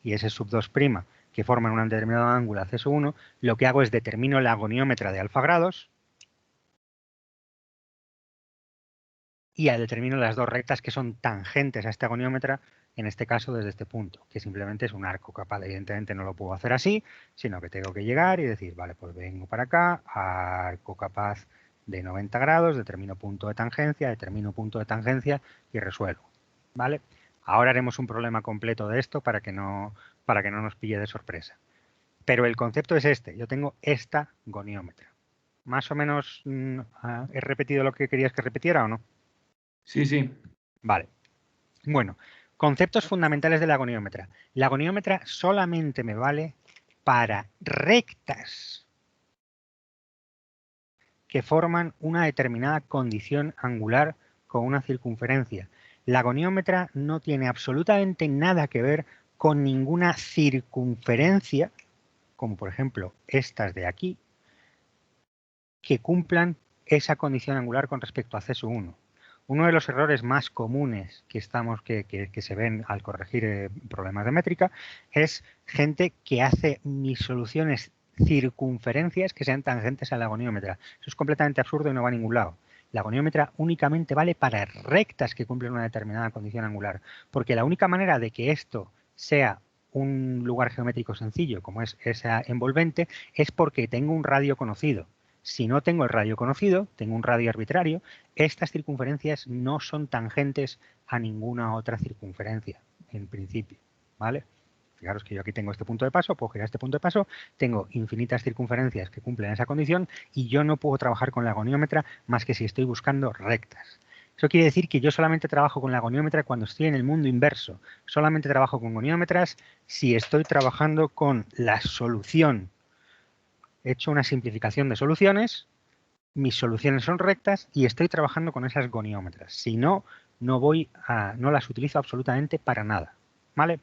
S1: y S sub 2' que forman un determinado ángulo a CESO1, lo que hago es determino la goniómetra de alfa grados y determino las dos rectas que son tangentes a esta goniómetra, en este caso desde este punto, que simplemente es un arco capaz. Evidentemente no lo puedo hacer así, sino que tengo que llegar y decir, vale, pues vengo para acá, arco capaz de 90 grados, determino punto de tangencia y resuelvo. ¿Vale? Ahora haremos un problema completo de esto para que no nos pille de sorpresa. Pero el concepto es este, yo tengo esta goniómetra. ¿Más o menos he repetido lo que querías que repitiera o no?
S2: Sí, sí.
S1: Vale. Bueno, conceptos fundamentales de la goniómetra. La goniómetra solamente me vale para rectas que forman una determinada condición angular con una circunferencia. La goniómetra no tiene absolutamente nada que ver con ninguna circunferencia, como por ejemplo estas de aquí, que cumplan esa condición angular con respecto a CESO1. Uno de los errores más comunes que se ven al corregir problemas de métrica es gente que hace mis soluciones circunferencias que sean tangentes a la goniómetra. Eso es completamente absurdo y no va a ningún lado. La goniómetra únicamente vale para rectas que cumplen una determinada condición angular, porque la única manera de que esto sea un lugar geométrico sencillo, como es esa envolvente, es porque tengo un radio conocido. Si no tengo el radio conocido, tengo un radio arbitrario, estas circunferencias no son tangentes a ninguna otra circunferencia, en principio, ¿vale? Fijaros que yo aquí tengo este punto de paso, puedo girar este punto de paso, tengo infinitas circunferencias que cumplen esa condición y yo no puedo trabajar con la goniómetra más que si estoy buscando rectas. Eso quiere decir que yo solamente trabajo con la goniómetra cuando estoy en el mundo inverso. Solamente trabajo con goniómetras si estoy trabajando con la solución. He hecho una simplificación de soluciones, mis soluciones son rectas y estoy trabajando con esas goniómetras. Si no, no las utilizo absolutamente para nada. ¿Vale?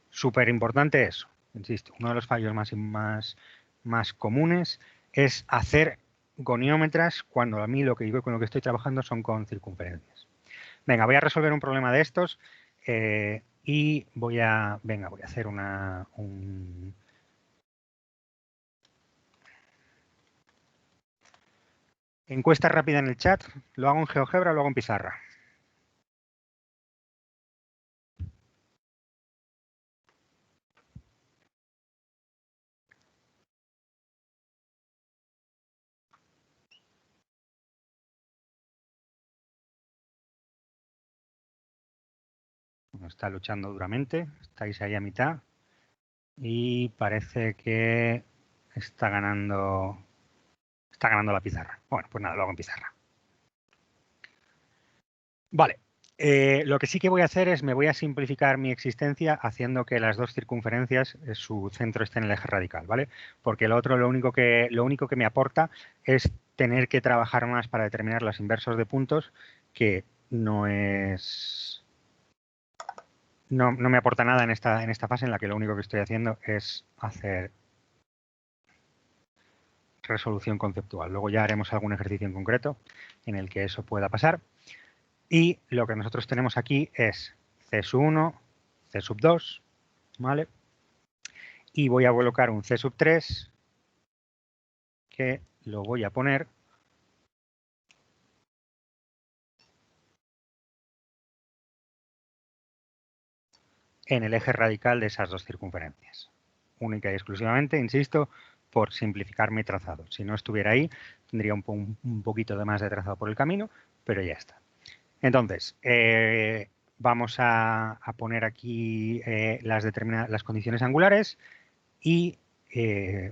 S1: Súper importante eso. Insisto, uno de los fallos más comunes es hacer goniómetras cuando a mí con lo que estoy trabajando son con circunferencias. Venga, voy a resolver un problema de estos y voy a hacer encuesta rápida en el chat. ¿Lo hago en GeoGebra o lo hago en pizarra? Está luchando duramente, estáis ahí a mitad y parece que está ganando la pizarra. Bueno, pues nada, lo hago en pizarra. Vale, lo que sí que voy a hacer es me voy a simplificar mi existencia haciendo que las dos circunferencias su centro esté en el eje radical, ¿vale? Porque lo único que me aporta es tener que trabajar más para determinar los inversos de puntos, que no me aporta nada en esta fase en la que lo único que estoy haciendo es hacer resolución conceptual. Luego ya haremos algún ejercicio en concreto en el que eso pueda pasar. Y lo que nosotros tenemos aquí es C sub 1, C sub 2, ¿vale? Y voy a colocar un C sub 3 que lo voy a poner en el eje radical de esas dos circunferencias. Única y exclusivamente, insisto, por simplificar mi trazado. Si no estuviera ahí, tendría un poquito de más de trazado por el camino, pero ya está. Entonces, vamos a poner aquí las condiciones angulares y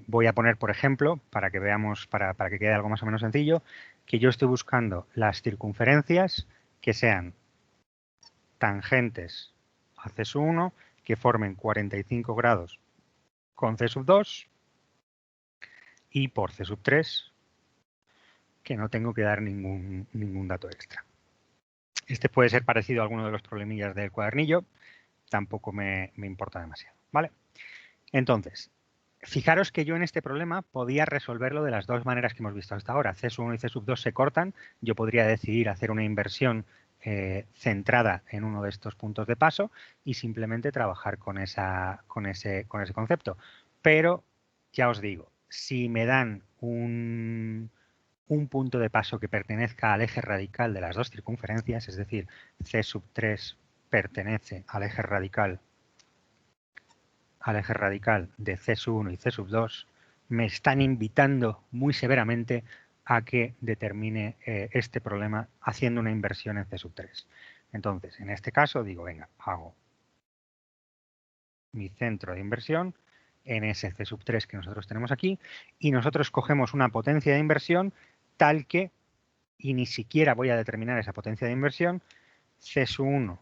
S1: voy a poner, por ejemplo, para que veamos, para que quede algo más o menos sencillo, que yo estoy buscando las circunferencias que sean tangentes a C sub 1, que formen 45 grados con C sub 2 y por C sub 3, que no tengo que dar ningún dato extra. Este puede ser parecido a alguno de los problemillas del cuadernillo, tampoco me importa demasiado, ¿vale? Entonces, fijaros que yo en este problema podía resolverlo de las dos maneras que hemos visto hasta ahora. C1 y C2 se cortan, yo podría decidir hacer una inversión centrada en uno de estos puntos de paso y simplemente trabajar con ese concepto. Pero, ya os digo, si me dan un punto de paso que pertenezca al eje radical de las dos circunferencias, es decir, C3 pertenece al eje radical de C1 y C2, me están invitando muy severamente a que determine este problema haciendo una inversión en C3. Entonces, en este caso digo, venga, hago mi centro de inversión en ese C3 que nosotros tenemos aquí y nosotros cogemos una potencia de inversión tal que, y ni siquiera voy a determinar esa potencia de inversión, C1'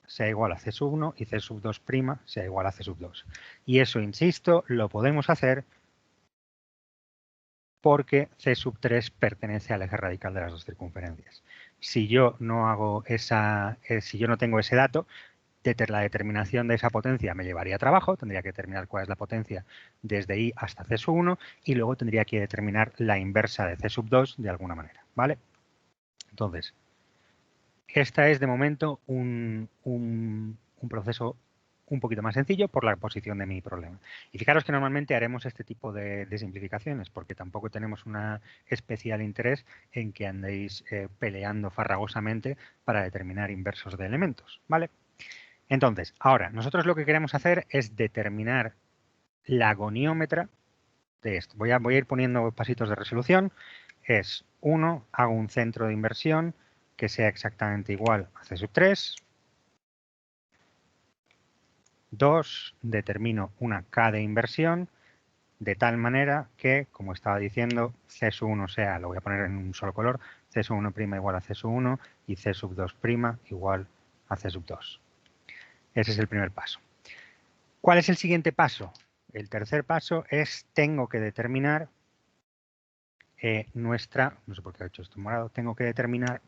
S1: sea igual a C1 y C2' sea igual a C2. Y eso, insisto, lo podemos hacer porque C3 pertenece al eje radical de las dos circunferencias. Si yo no hago si yo no tengo ese dato, la determinación de esa potencia me llevaría a trabajo, tendría que determinar cuál es la potencia desde I hasta C1 y luego tendría que determinar la inversa de C2 de alguna manera, ¿vale? Entonces, esta es de momento un proceso un poquito más sencillo por la posición de mi problema. Y fijaros que normalmente haremos este tipo de simplificaciones porque tampoco tenemos un especial interés en que andéis peleando farragosamente para determinar inversos de elementos, ¿vale? Entonces, ahora, nosotros lo que queremos hacer es determinar la goniómetra de esto. Voy a ir poniendo pasitos de resolución. Es 1, hago un centro de inversión que sea exactamente igual a C3. 2, determino una K de inversión de tal manera que, como estaba diciendo, C1 sea, lo voy a poner en un solo color, C1' igual a C1 y C2' igual a C2. Ese es el primer paso. ¿Cuál es el siguiente paso? El tercer paso es, tengo que determinar no sé por qué he hecho esto morado, tengo que determinar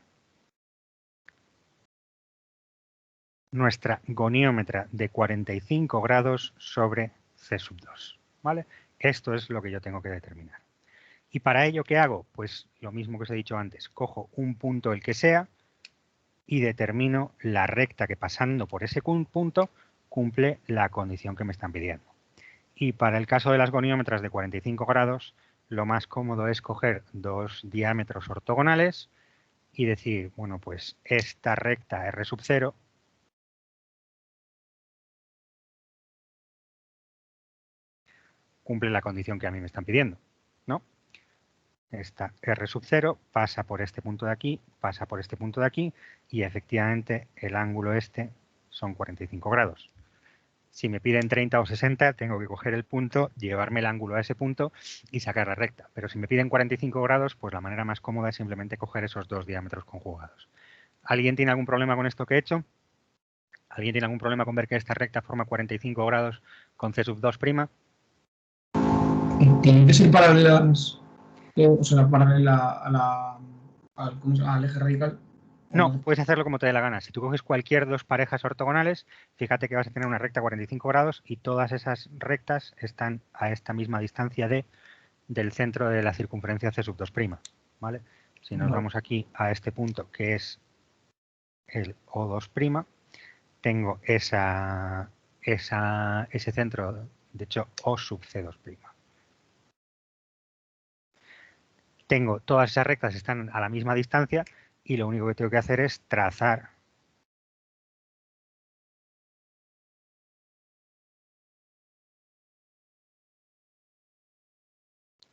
S1: nuestra goniómetra de 45 grados sobre C2, ¿vale? Esto es lo que yo tengo que determinar. ¿Y para ello qué hago? Pues lo mismo que os he dicho antes, cojo un punto el que sea y determino la recta que pasando por ese punto cumple la condición que me están pidiendo. Y para el caso de las goniómetras de 45 grados, lo más cómodo es coger dos diámetros ortogonales y decir, bueno, pues esta recta R0 cumple la condición que a mí me están pidiendo, ¿no? Esta R0 pasa por este punto de aquí, pasa por este punto de aquí y efectivamente el ángulo este son 45 grados. Si me piden 30 o 60, tengo que coger el punto, llevarme el ángulo a ese punto y sacar la recta. Pero si me piden 45 grados, pues la manera más cómoda es simplemente coger esos dos diámetros conjugados. ¿Alguien tiene algún problema con esto que he hecho? ¿Alguien tiene algún problema con ver que esta recta forma 45 grados con C2'?
S3: ¿Tienen que ser paralelas, o sea, paralela al eje radical?
S1: No, puedes hacerlo como te dé la gana. Si tú coges cualquier dos parejas ortogonales, fíjate que vas a tener una recta 45 grados y todas esas rectas están a esta misma distancia del centro de la circunferencia C2', ¿vale? Si nos vamos aquí a este punto que es el O2', tengo ese centro, de hecho O sub C2'. Tengo todas esas rectas están a la misma distancia y lo único que tengo que hacer es trazar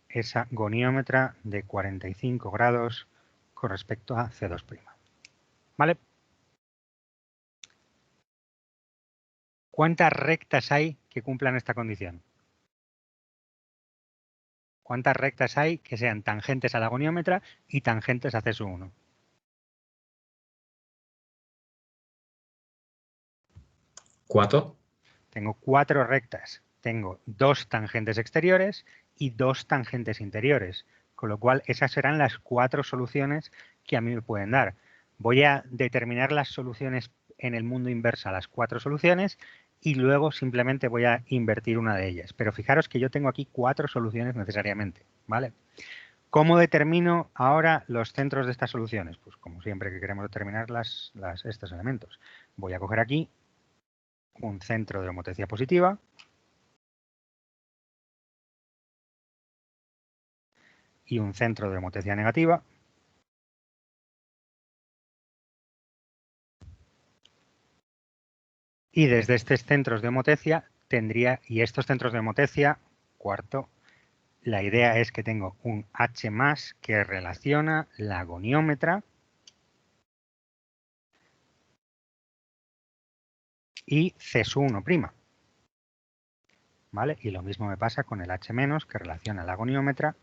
S1: esa goniómetra de 45 grados con respecto a C2'. ¿Vale? ¿Cuántas rectas hay que cumplan esta condición? ¿Cuántas rectas hay que sean tangentes a la goniómetra y tangentes a C1?
S4: ¿4?
S1: Tengo 4 rectas. Tengo 2 tangentes exteriores y 2 tangentes interiores. Con lo cual, esas serán las 4 soluciones que a mí me pueden dar. Voy a determinar las soluciones en el mundo inversa, las 4 soluciones, y luego simplemente voy a invertir una de ellas. Pero fijaros que yo tengo aquí 4 soluciones necesariamente, ¿vale? ¿Cómo determino ahora los centros de estas soluciones? Pues como siempre que queremos determinar estos elementos. Voy a coger aquí un centro de homotecia positiva y un centro de homotecia negativa. Y desde estos centros de homotecia y estos centros de homotecia, cuarto, la idea es que tengo un H+ que relaciona la goniómetra y C1'. ¿Vale? Y lo mismo me pasa con el H- que relaciona la goniómetra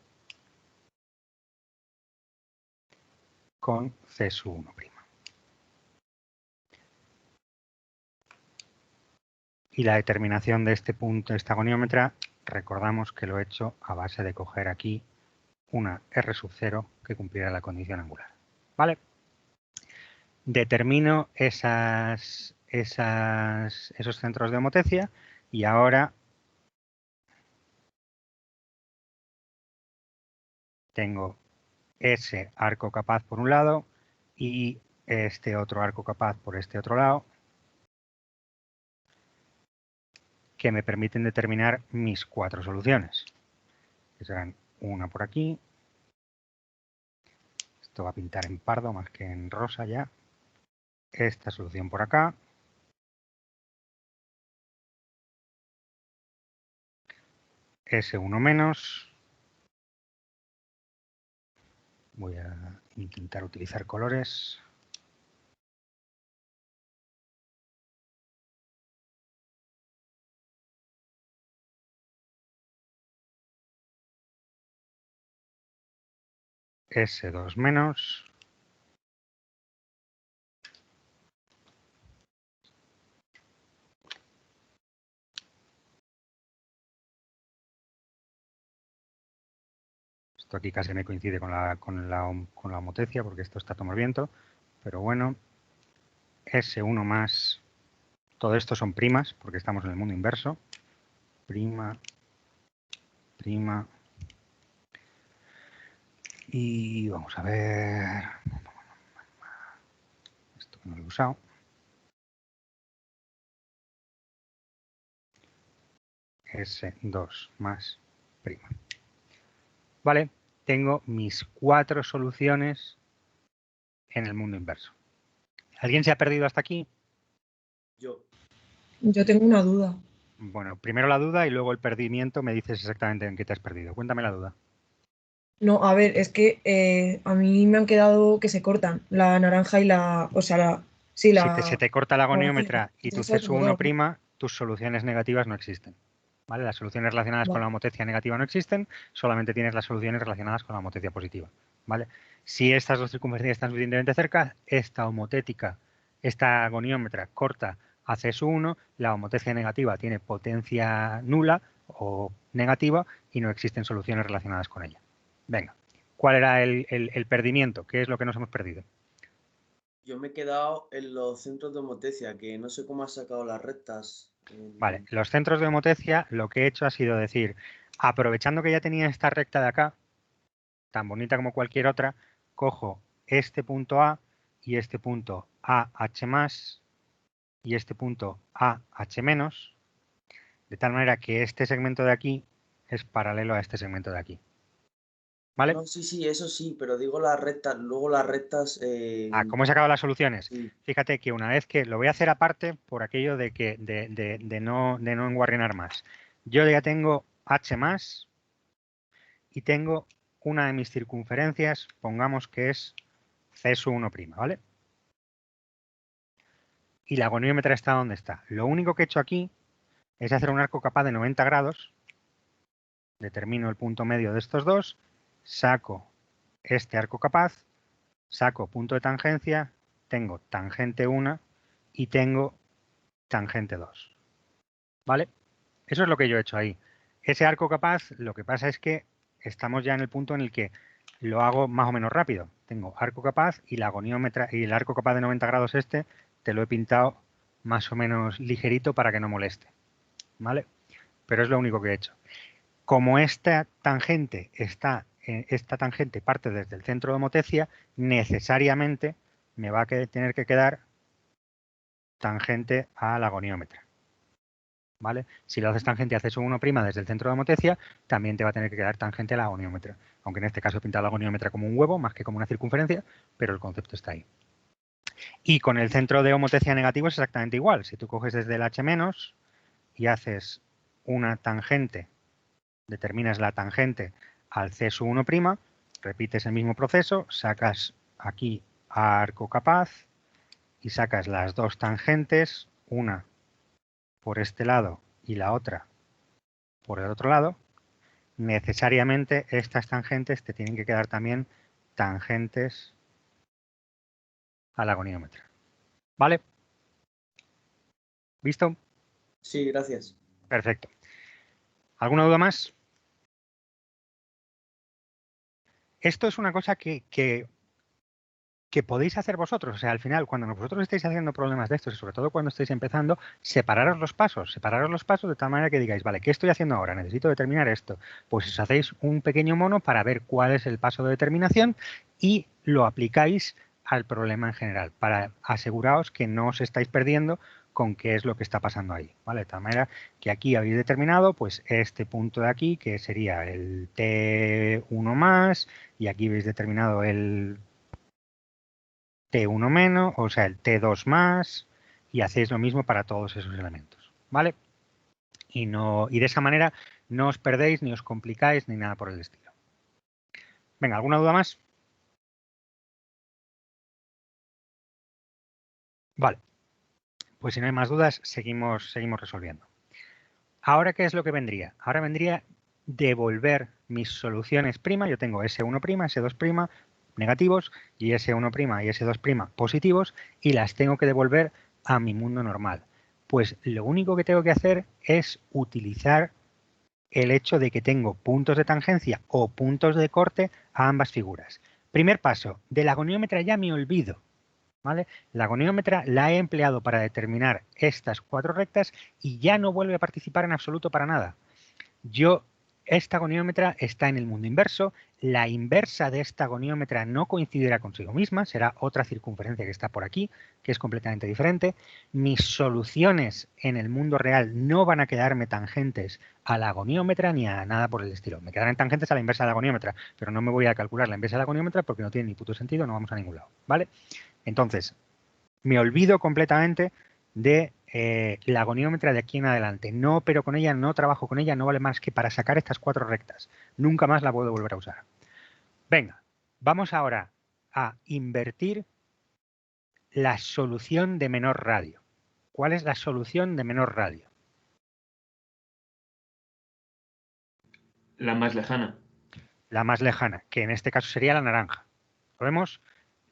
S1: con C1'. Y la determinación de este punto, de esta goniómetra, recordamos que lo he hecho a base de coger aquí una R0 que cumplirá la condición angular. ¿Vale? Determino esos centros de homotecia y ahora tengo ese arco capaz por un lado y este otro arco capaz por este otro lado, que me permiten determinar mis 4 soluciones, que serán una por aquí, esto va a pintar en pardo más que en rosa ya, esta solución por acá, S1-, voy a intentar utilizar colores, S2-, esto aquí casi me coincide con la homotecia porque esto está tomando viento, pero bueno, S1+, todo esto son primas porque estamos en el mundo inverso, prima, prima, y vamos a ver, esto que no lo he usado, S2+ prima. Vale, tengo mis 4 soluciones en el mundo inverso. ¿Alguien se ha perdido hasta aquí?
S5: Yo.
S6: Yo tengo una duda.
S1: Bueno, primero la duda y luego el perdimiento me dices exactamente en qué te has perdido. Cuéntame la duda.
S6: No, a ver, es que a mí me han quedado que se cortan la naranja y la, o sea,
S1: Si se te corta la goniómetra y tu
S6: Entonces,
S1: C1', tus soluciones negativas no existen. ¿Vale? Las soluciones relacionadas con la homotecia negativa no existen, solamente tienes las soluciones relacionadas con la homotecia positiva. ¿Vale? Si estas dos circunferencias están suficientemente cerca, esta goniómetra corta a C1, la homotecia negativa tiene potencia nula o negativa y no existen soluciones relacionadas con ella. Venga, ¿cuál era el perdimiento? ¿Qué es lo que nos hemos perdido?
S5: Yo me he quedado en los centros de homotecia, que no sé cómo has sacado las rectas.
S1: Vale, los centros de homotecia lo que he hecho ha sido decir, aprovechando que ya tenía esta recta de acá, tan bonita como cualquier otra, cojo este punto A y este punto AH+ y este punto AH-, de tal manera que este segmento de aquí es paralelo a este segmento de aquí. ¿Vale?
S5: No, sí, eso sí, pero digo las rectas, luego las rectas...
S1: ¿Cómo he sacado las soluciones?
S5: Sí.
S1: Fíjate que una vez que lo voy a hacer aparte por aquello de no enguarrinar más. Yo ya tengo H+ y tengo una de mis circunferencias, pongamos que es C1', ¿vale? Y la goniómetra está donde está. Lo único que he hecho aquí es hacer un arco capaz de 90 grados, determino el punto medio de estos dos, saco este arco capaz, saco punto de tangencia, tengo tangente 1 y tengo tangente 2. ¿Vale? Eso es lo que yo he hecho ahí. Ese arco capaz, lo que pasa es que estamos ya en el punto en el que lo hago más o menos rápido. tengo arco capaz y la goniómetra y el arco capaz de 90 grados este te lo he pintado más o menos ligerito para que no moleste, ¿vale? Pero es lo único que he hecho. Como esta tangente parte desde el centro de homotecia, necesariamente me va a tener que quedar tangente a la goniómetra, ¿vale? Si lo haces tangente a C1' desde el centro de homotecia, también te va a tener que quedar tangente a la goniómetra. Aunque en este caso he pintado la goniómetra como un huevo, más que como una circunferencia, pero el concepto está ahí. Y con el centro de homotecia negativo es exactamente igual. Si tú coges desde el H- y haces una tangente, determinas la tangente al C1', repites el mismo proceso, sacas aquí arco capaz y sacas las dos tangentes, una por este lado y la otra por el otro lado. Necesariamente estas tangentes te tienen que quedar también tangentes a la goniómetra. ¿Vale? ¿Visto?
S5: Sí, gracias.
S1: Perfecto. ¿Alguna duda más? Esto es una cosa que podéis hacer vosotros. O sea, al final, cuando vosotros estéis haciendo problemas de estos, y sobre todo cuando estéis empezando, separaros los pasos de tal manera que digáis, vale, ¿qué estoy haciendo ahora? Necesito determinar esto. Pues os hacéis un pequeño mono para ver cuál es el paso de determinación y lo aplicáis al problema en general, para aseguraros que no os estáis perdiendo con qué es lo que está pasando ahí, ¿vale? De tal manera que aquí habéis determinado pues este punto de aquí, que sería el T1+, y aquí habéis determinado el T1 menos, o sea, el T2 más, y hacéis lo mismo para todos esos elementos, ¿vale? Y de esa manera no os perdéis, ni os complicáis, ni nada por el estilo. Venga, ¿alguna duda más? Vale. Pues si no hay más dudas, seguimos resolviendo. ¿Ahora qué es lo que vendría? Ahora vendría devolver mis soluciones prima. Yo tengo S1', S2' negativos y S1' y S2' positivos y las tengo que devolver a mi mundo normal. Pues lo único que tengo que hacer es utilizar el hecho de que tengo puntos de tangencia o puntos de corte a ambas figuras. Primer paso, de la goniómetra ya me olvido, ¿vale? La goniómetra la he empleado para determinar estas cuatro rectas y ya no vuelve a participar en absoluto para nada. Esta goniómetra está en el mundo inverso, la inversa de esta goniómetra no coincidirá consigo misma, será otra circunferencia que está por aquí, que es completamente diferente. Mis soluciones en el mundo real no van a quedarme tangentes a la goniómetra ni a nada por el estilo. Me quedarán tangentes a la inversa de la goniómetra, pero no me voy a calcular la inversa de la goniómetra porque no tiene ni puto sentido, no vamos a ningún lado, ¿vale? Entonces, me olvido completamente de la goniómetra de aquí en adelante. No opero con ella, no trabajo con ella, no vale más que para sacar estas cuatro rectas. Nunca más la puedo volver a usar. Venga, vamos ahora a invertir la solución de menor radio. ¿Cuál es la solución de menor radio?
S2: La más lejana.
S1: La más lejana, que en este caso sería la naranja. ¿Lo vemos?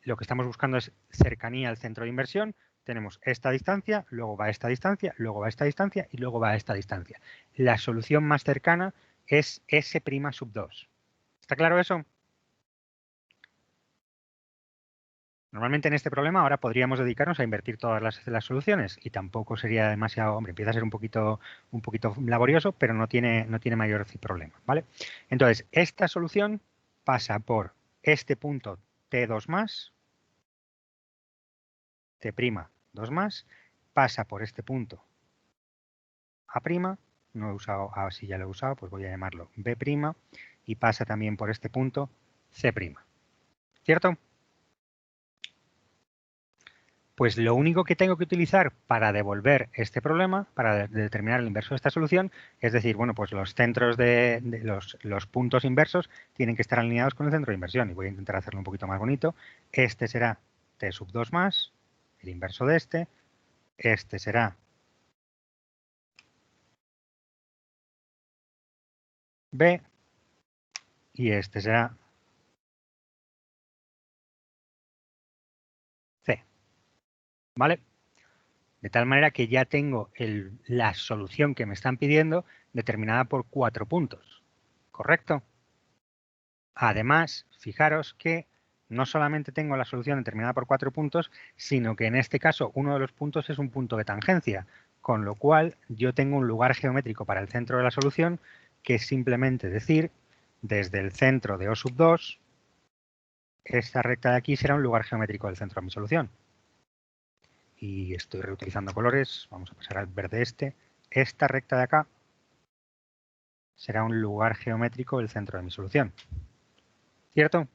S1: Lo que estamos buscando es cercanía al centro de inversión. Tenemos esta distancia, luego va esta distancia, luego va esta distancia y luego va esta distancia. La solución más cercana es S'2. ¿Está claro eso? Normalmente en este problema ahora podríamos dedicarnos a invertir todas las soluciones y tampoco sería demasiado, hombre, empieza a ser un poquito laborioso, pero no tiene mayor problema, ¿vale? Entonces, esta solución pasa por este punto T2+, T'2+, pasa por este punto A', no he usado A, si ya lo he usado, pues voy a llamarlo B', y pasa también por este punto C'. ¿Cierto? Pues lo único que tengo que utilizar para devolver este problema, para determinar el inverso de esta solución, es decir, bueno, pues los centros de los puntos inversos tienen que estar alineados con el centro de inversión. Y voy a intentar hacerlo un poquito más bonito. Este será T2+, el inverso de este. Este será B y este será C. ¿Vale? De tal manera que ya tengo la solución que me están pidiendo determinada por 4 puntos. ¿Correcto? Además, fijaros que no solamente tengo la solución determinada por 4 puntos, sino que en este caso uno de los puntos es un punto de tangencia, con lo cual yo tengo un lugar geométrico para el centro de la solución, que es simplemente decir, desde el centro de O sub 2, esta recta de aquí será un lugar geométrico del centro de mi solución. Y estoy reutilizando colores, vamos a pasar al verde este. Esta recta de acá será un lugar geométrico del centro de mi solución. ¿Cierto?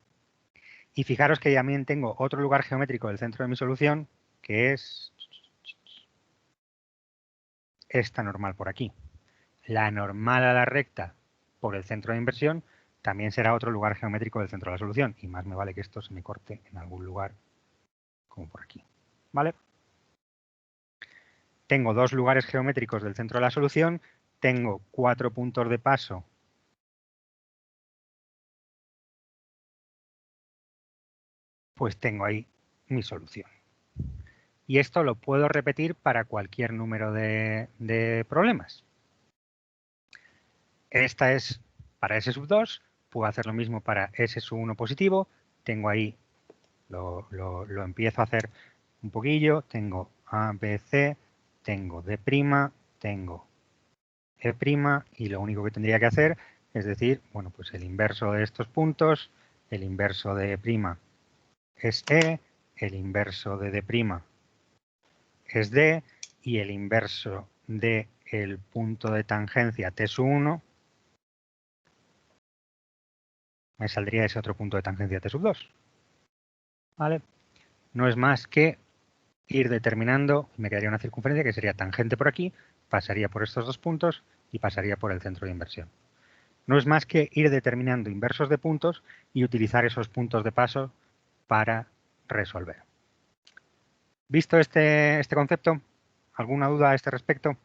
S1: Y fijaros que también tengo otro lugar geométrico del centro de mi solución, que es esta normal por aquí. La normal a la recta por el centro de inversión también será otro lugar geométrico del centro de la solución. Y más me vale que esto se me corte en algún lugar, como por aquí. ¿Vale? Tengo 2 lugares geométricos del centro de la solución, tengo 4 puntos de paso pues tengo ahí mi solución. Y esto lo puedo repetir para cualquier número de problemas. Esta es para S sub 2, puedo hacer lo mismo para S sub 1 positivo, tengo ahí, lo empiezo a hacer un poquillo, tengo A, B, C, tengo D', tengo E' y lo único que tendría que hacer es decir, bueno, pues el inverso de estos puntos, el inverso de E' es E, el inverso de D' es D y el inverso de el punto de tangencia T sub 1 me saldría ese otro punto de tangencia T sub 2. ¿Vale? No es más que ir determinando, me quedaría una circunferencia que sería tangente por aquí, pasaría por estos 2 puntos y pasaría por el centro de inversión. No es más que ir determinando inversos de puntos y utilizar esos puntos de paso para resolver. ¿Visto este concepto? ¿Alguna duda a este respecto?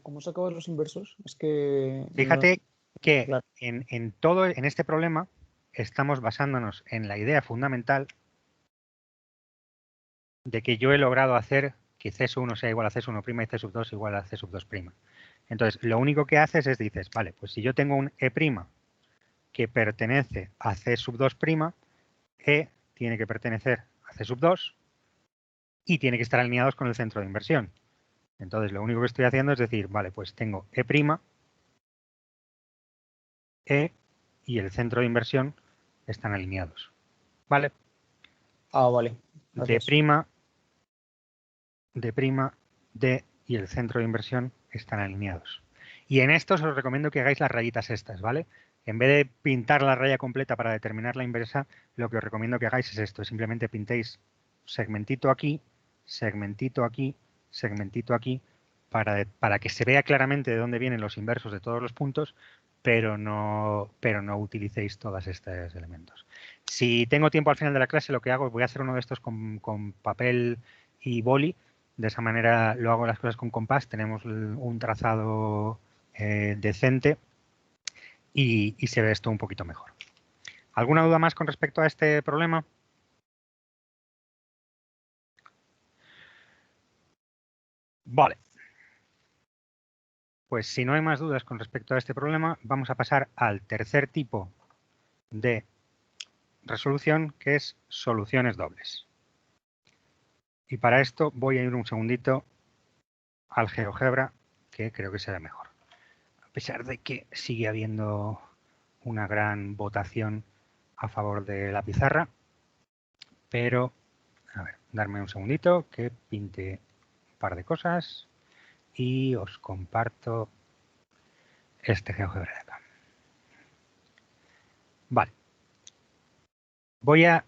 S7: ¿Cómo sacabas los inversos? Es que...
S1: Fíjate que
S7: Claro.
S1: en este problema estamos basándonos en la idea fundamental de que yo he logrado hacer que C sub 1 sea igual a C sub 1' y C sub 2 igual a C sub 2'. Entonces, lo único que haces es dices, vale, pues si yo tengo un E' que pertenece a C sub 2', E tiene que pertenecer a C sub 2 y tiene que estar alineados con el centro de inversión. Entonces, lo único que estoy haciendo es decir, vale, pues tengo E', E y el centro de inversión están alineados. ¿Vale?
S7: Ah, vale.
S1: D',
S7: Gracias.
S1: D y el centro de inversión están alineados. Y en estos os recomiendo que hagáis las rayitas estas, ¿vale? En vez de pintar la raya completa para determinar la inversa, lo que os recomiendo que hagáis es esto, simplemente pintéis segmentito aquí, segmentito aquí, segmentito aquí, para que se vea claramente de dónde vienen los inversos de todos los puntos, pero no utilicéis todos estos elementos. Si tengo tiempo al final de la clase, lo que hago es voy a hacer uno de estos con papel y boli. De esa manera lo hago las cosas con compás, tenemos un trazado decente y se ve esto un poquito mejor. ¿Alguna duda más con respecto a este problema? Vale. Pues si no hay más dudas con respecto a este problema, vamos a pasar al tercer tipo de resolución, que es soluciones dobles. Y para esto voy a ir un segundito al GeoGebra, que creo que se ve mejor. A pesar de que sigue habiendo una gran votación a favor de la pizarra, pero, a ver, darme un segundito que pinte un par de cosas y os comparto este GeoGebra de acá. Vale. Voy a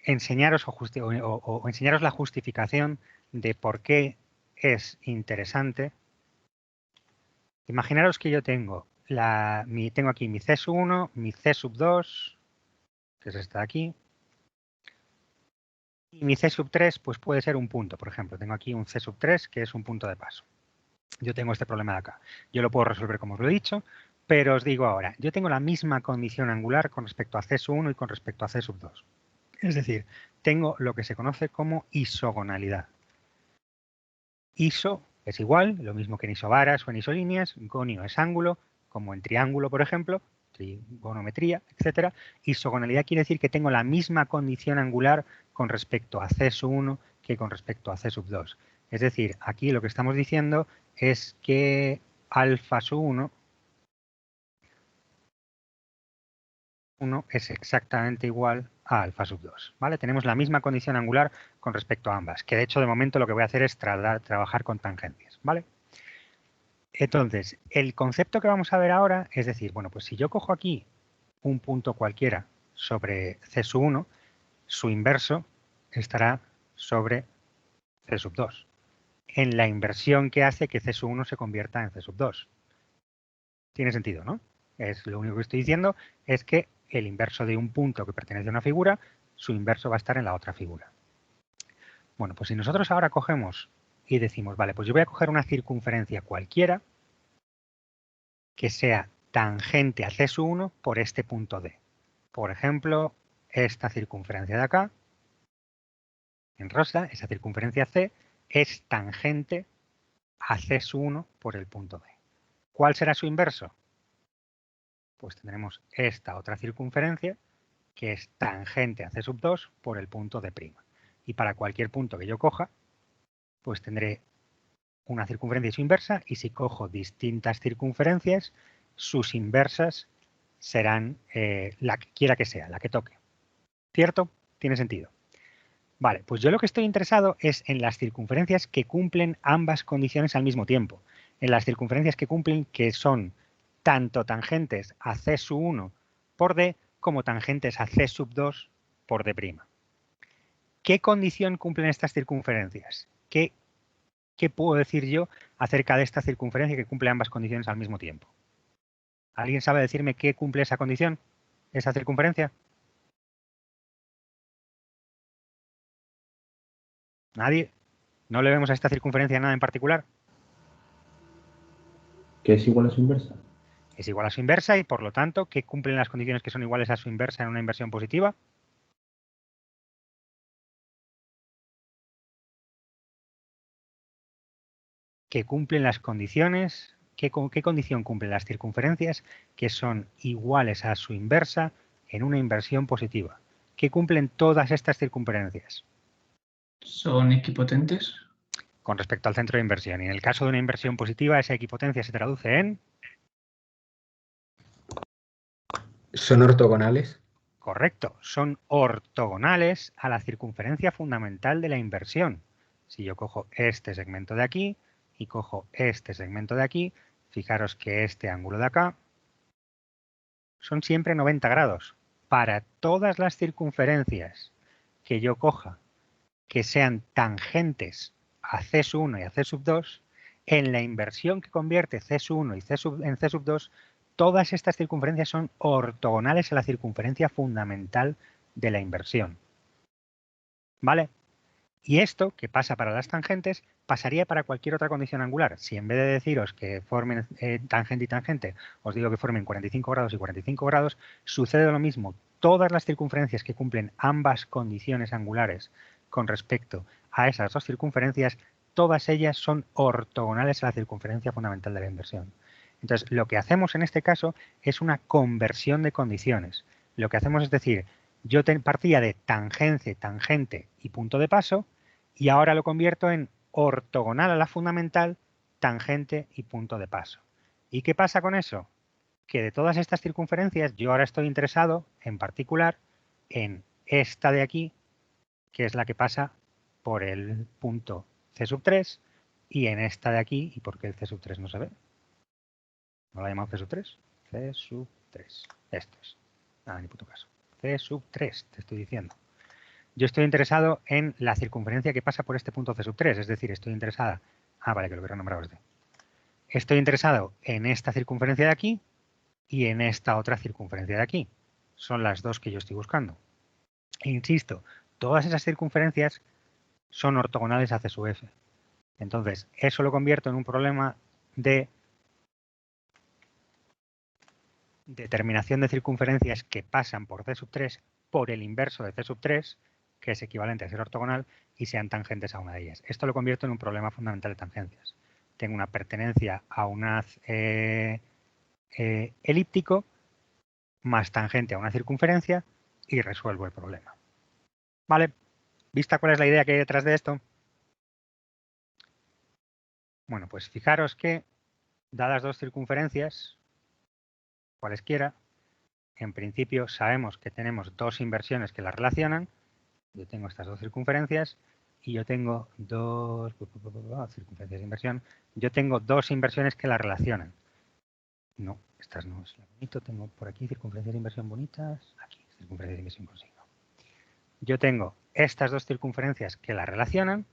S1: enseñaros o enseñaros la justificación de por qué es interesante. Imaginaros que yo tengo aquí mi C sub 1, mi C sub 2, que es esta de aquí, y mi C sub 3 pues puede ser un punto, por ejemplo. Tengo aquí un C sub 3 que es un punto de paso. Yo tengo este problema de acá. Yo lo puedo resolver como os lo he dicho, pero os digo ahora, yo tengo la misma condición angular con respecto a C sub 1 y con respecto a C sub 2. Es decir, tengo lo que se conoce como isogonalidad. Iso es igual, lo mismo que en isovaras o en isolíneas, gonio es ángulo, como en triángulo, por ejemplo. trigonometría, etcétera. Isogonalidad quiere decir que tengo la misma condición angular con respecto a C1 que con respecto a C2. Es decir, aquí lo que estamos diciendo es que alfa sub 1 es exactamente igual a alfa sub 2. ¿Vale? Tenemos la misma condición angular con respecto a ambas, que de hecho de momento lo que voy a hacer es trabajar con tangencias. ¿Vale? Entonces, el concepto que vamos a ver ahora es decir, bueno, pues si yo cojo aquí un punto cualquiera sobre C sub 1, su inverso estará sobre C sub 2, en la inversión que hace que C sub 1 se convierta en C sub 2. Tiene sentido, ¿no? Es lo único que estoy diciendo es que el inverso de un punto que pertenece a una figura, su inverso va a estar en la otra figura. Bueno, pues si nosotros ahora cogemos y decimos, vale, pues yo voy a coger una circunferencia cualquiera que sea tangente a C sub 1 por este punto D. Por ejemplo, esta circunferencia de acá, en rosa, esa circunferencia C, es tangente a C sub 1 por el punto D. ¿Cuál será su inverso? Pues tendremos esta otra circunferencia que es tangente a C sub 2 por el punto D'. Y para cualquier punto que yo coja, pues tendré una circunferencia y su inversa, y si cojo distintas circunferencias, sus inversas serán la que quiera que sea, la que toque. ¿Cierto? Tiene sentido. Vale, pues yo lo que estoy interesado es en las circunferencias que cumplen ambas condiciones al mismo tiempo. En las circunferencias que cumplen, que son tanto tangentes a C sub 1 por D como tangentes a C sub 2 por D'. ¿Qué condición cumplen estas circunferencias? ¿Qué puedo decir yo acerca de esta circunferencia que cumple ambas condiciones al mismo tiempo? ¿Alguien sabe decirme qué cumple esa condición, esa circunferencia? ¿Nadie? ¿No le vemos a esta circunferencia nada en particular?
S8: ¿Que es igual a su inversa?
S1: Es igual a su inversa y, por lo tanto, ¿qué cumplen las condiciones que son iguales a su inversa en una inversión positiva? Que cumplen las condiciones, ¿qué condición cumplen las circunferencias que son iguales a su inversa en una inversión positiva? ¿Qué cumplen todas estas circunferencias?
S3: ¿Son equipotentes?
S1: Con respecto al centro de inversión. Y en el caso de una inversión positiva, esa equipotencia se traduce en...
S4: ¿Son ortogonales?
S1: Correcto, son ortogonales a la circunferencia fundamental de la inversión. Si yo cojo este segmento de aquí y cojo este segmento de aquí, fijaros que este ángulo de acá son siempre 90 grados. Para todas las circunferencias que yo coja que sean tangentes a C sub 1 y a C sub 2, en la inversión que convierte C sub 1 y en C sub 2, todas estas circunferencias son ortogonales a la circunferencia fundamental de la inversión. ¿Vale? Y esto, que pasa para las tangentes, pasaría para cualquier otra condición angular. Si en vez de deciros que formen tangente y tangente, os digo que formen 45 grados y 45 grados, sucede lo mismo. Todas las circunferencias que cumplen ambas condiciones angulares con respecto a esas dos circunferencias, todas ellas son ortogonales a la circunferencia fundamental de la inversión. Entonces, lo que hacemos en este caso es una conversión de condiciones. Lo que hacemos es decir, yo partía de tangente, tangente y punto de paso, y ahora lo convierto en ortogonal a la fundamental, tangente y punto de paso. ¿Y qué pasa con eso? Que de todas estas circunferencias yo ahora estoy interesado en particular en esta de aquí, que es la que pasa por el punto C sub 3, y en esta de aquí, ¿y por qué el C sub 3 no se ve? ¿No la llamamos C sub 3? C sub 3. Esto es. Nada, ni puto caso. C sub 3, te estoy diciendo. Yo estoy interesado en la circunferencia que pasa por este punto C sub 3, es decir, estoy interesada... Ah, vale, que lo quiero nombrar este. Estoy interesado en esta circunferencia de aquí y en esta otra circunferencia de aquí. Son las dos que yo estoy buscando. E insisto, todas esas circunferencias son ortogonales a C sub f. Entonces, eso lo convierto en un problema de determinación de circunferencias que pasan por C sub 3 por el inverso de C sub 3, que es equivalente a ser ortogonal, y sean tangentes a una de ellas. Esto lo convierto en un problema fundamental de tangencias. Tengo una pertenencia a un haz elíptico más tangente a una circunferencia y resuelvo el problema. ¿Vale? ¿Vista cuál es la idea que hay detrás de esto? Bueno, pues fijaros que dadas dos circunferencias, cualesquiera, en principio sabemos que tenemos dos inversiones que las relacionan. Yo tengo estas dos circunferencias y yo tengo dos circunferencias de inversión. Yo tengo dos inversiones que las relacionan. No, estas no es lo bonito. Tengo por aquí circunferencias de inversión bonitas. Aquí, circunferencias de inversión con signo. Yo tengo estas dos circunferencias que las relacionan.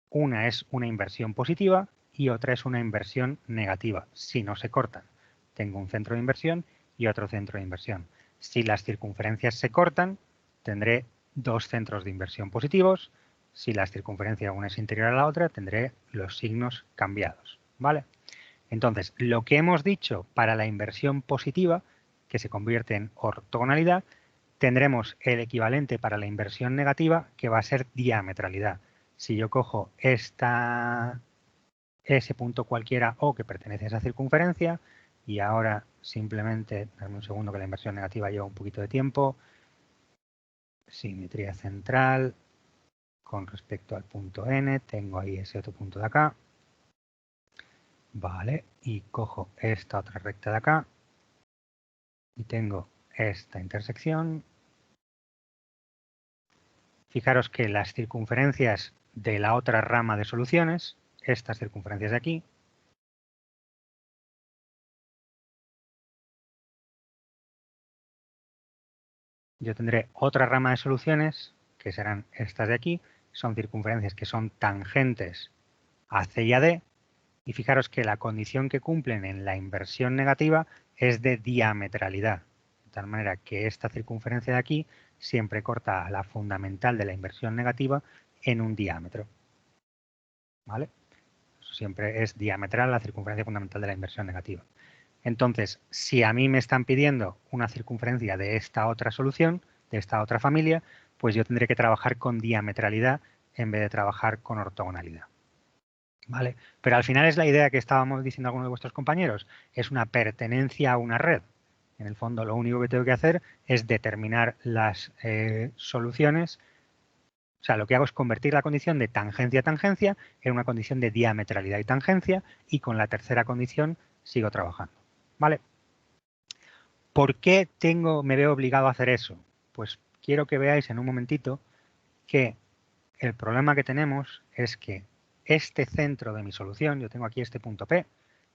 S1: Una es una inversión positiva y otra es una inversión negativa, si no se cortan. Tengo un centro de inversión y otro centro de inversión. Si las circunferencias se cortan, tendré dos centros de inversión positivos. Si las circunferencias una es interior a la otra, tendré los signos cambiados. ¿Vale? Entonces, lo que hemos dicho para la inversión positiva, que se convierte en ortogonalidad, tendremos el equivalente para la inversión negativa, que va a ser diametralidad. Si yo cojo ese punto cualquiera O que pertenece a esa circunferencia, y ahora simplemente, dame un segundo que la inversión negativa lleva un poquito de tiempo, simetría central con respecto al punto N, tengo ahí ese otro punto de acá, vale, y cojo esta otra recta de acá, y tengo esta intersección. Fijaros que las circunferencias de la otra rama de soluciones, estas circunferencias de aquí, yo tendré otra rama de soluciones, que serán estas de aquí, son circunferencias que son tangentes a C y a D, y fijaros que la condición que cumplen en la inversión negativa es de diametralidad, de tal manera que esta circunferencia de aquí siempre corta a la fundamental de la inversión negativa en un diámetro. ¿Vale? Eso siempre es diametral la circunferencia fundamental de la inversión negativa. Entonces, si a mí me están pidiendo una circunferencia de esta otra solución, de esta otra familia, pues yo tendré que trabajar con diametralidad en vez de trabajar con ortogonalidad. ¿Vale? Pero al final es la idea que estábamos diciendo algunos de vuestros compañeros, es una pertenencia a una red. En el fondo, lo único que tengo que hacer es determinar las soluciones. O sea, lo que hago es convertir la condición de tangencia a tangencia en una condición de diametralidad y tangencia, y con la tercera condición sigo trabajando. ¿Vale? ¿Por qué me veo obligado a hacer eso? Pues quiero que veáis en un momentito que el problema que tenemos es que este centro de mi solución, yo tengo aquí este punto P,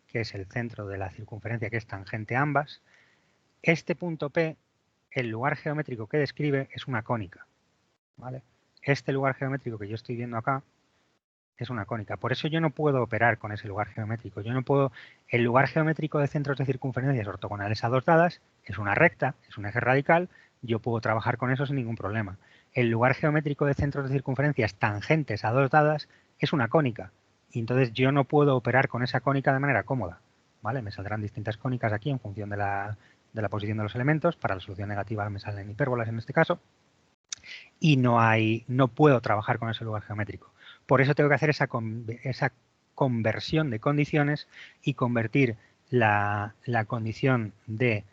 S1: que es el centro de la circunferencia que es tangente a ambas. Este punto P, el lugar geométrico que describe es una cónica. ¿Vale? Este lugar geométrico que yo estoy viendo acá es una cónica. Por eso yo no puedo operar con ese lugar geométrico. Yo no puedo. El lugar geométrico de centros de circunferencias ortogonales a dos dadas es una recta, es un eje radical. Yo puedo trabajar con eso sin ningún problema. El lugar geométrico de centros de circunferencias tangentes a dos dadas es una cónica. Y entonces yo no puedo operar con esa cónica de manera cómoda. ¿Vale? Me saldrán distintas cónicas aquí en función de la posición de los elementos. Para la solución negativa me salen hipérbolas en este caso. Y no puedo trabajar con ese lugar geométrico. Por eso tengo que hacer esa conversión de condiciones y convertir la condición de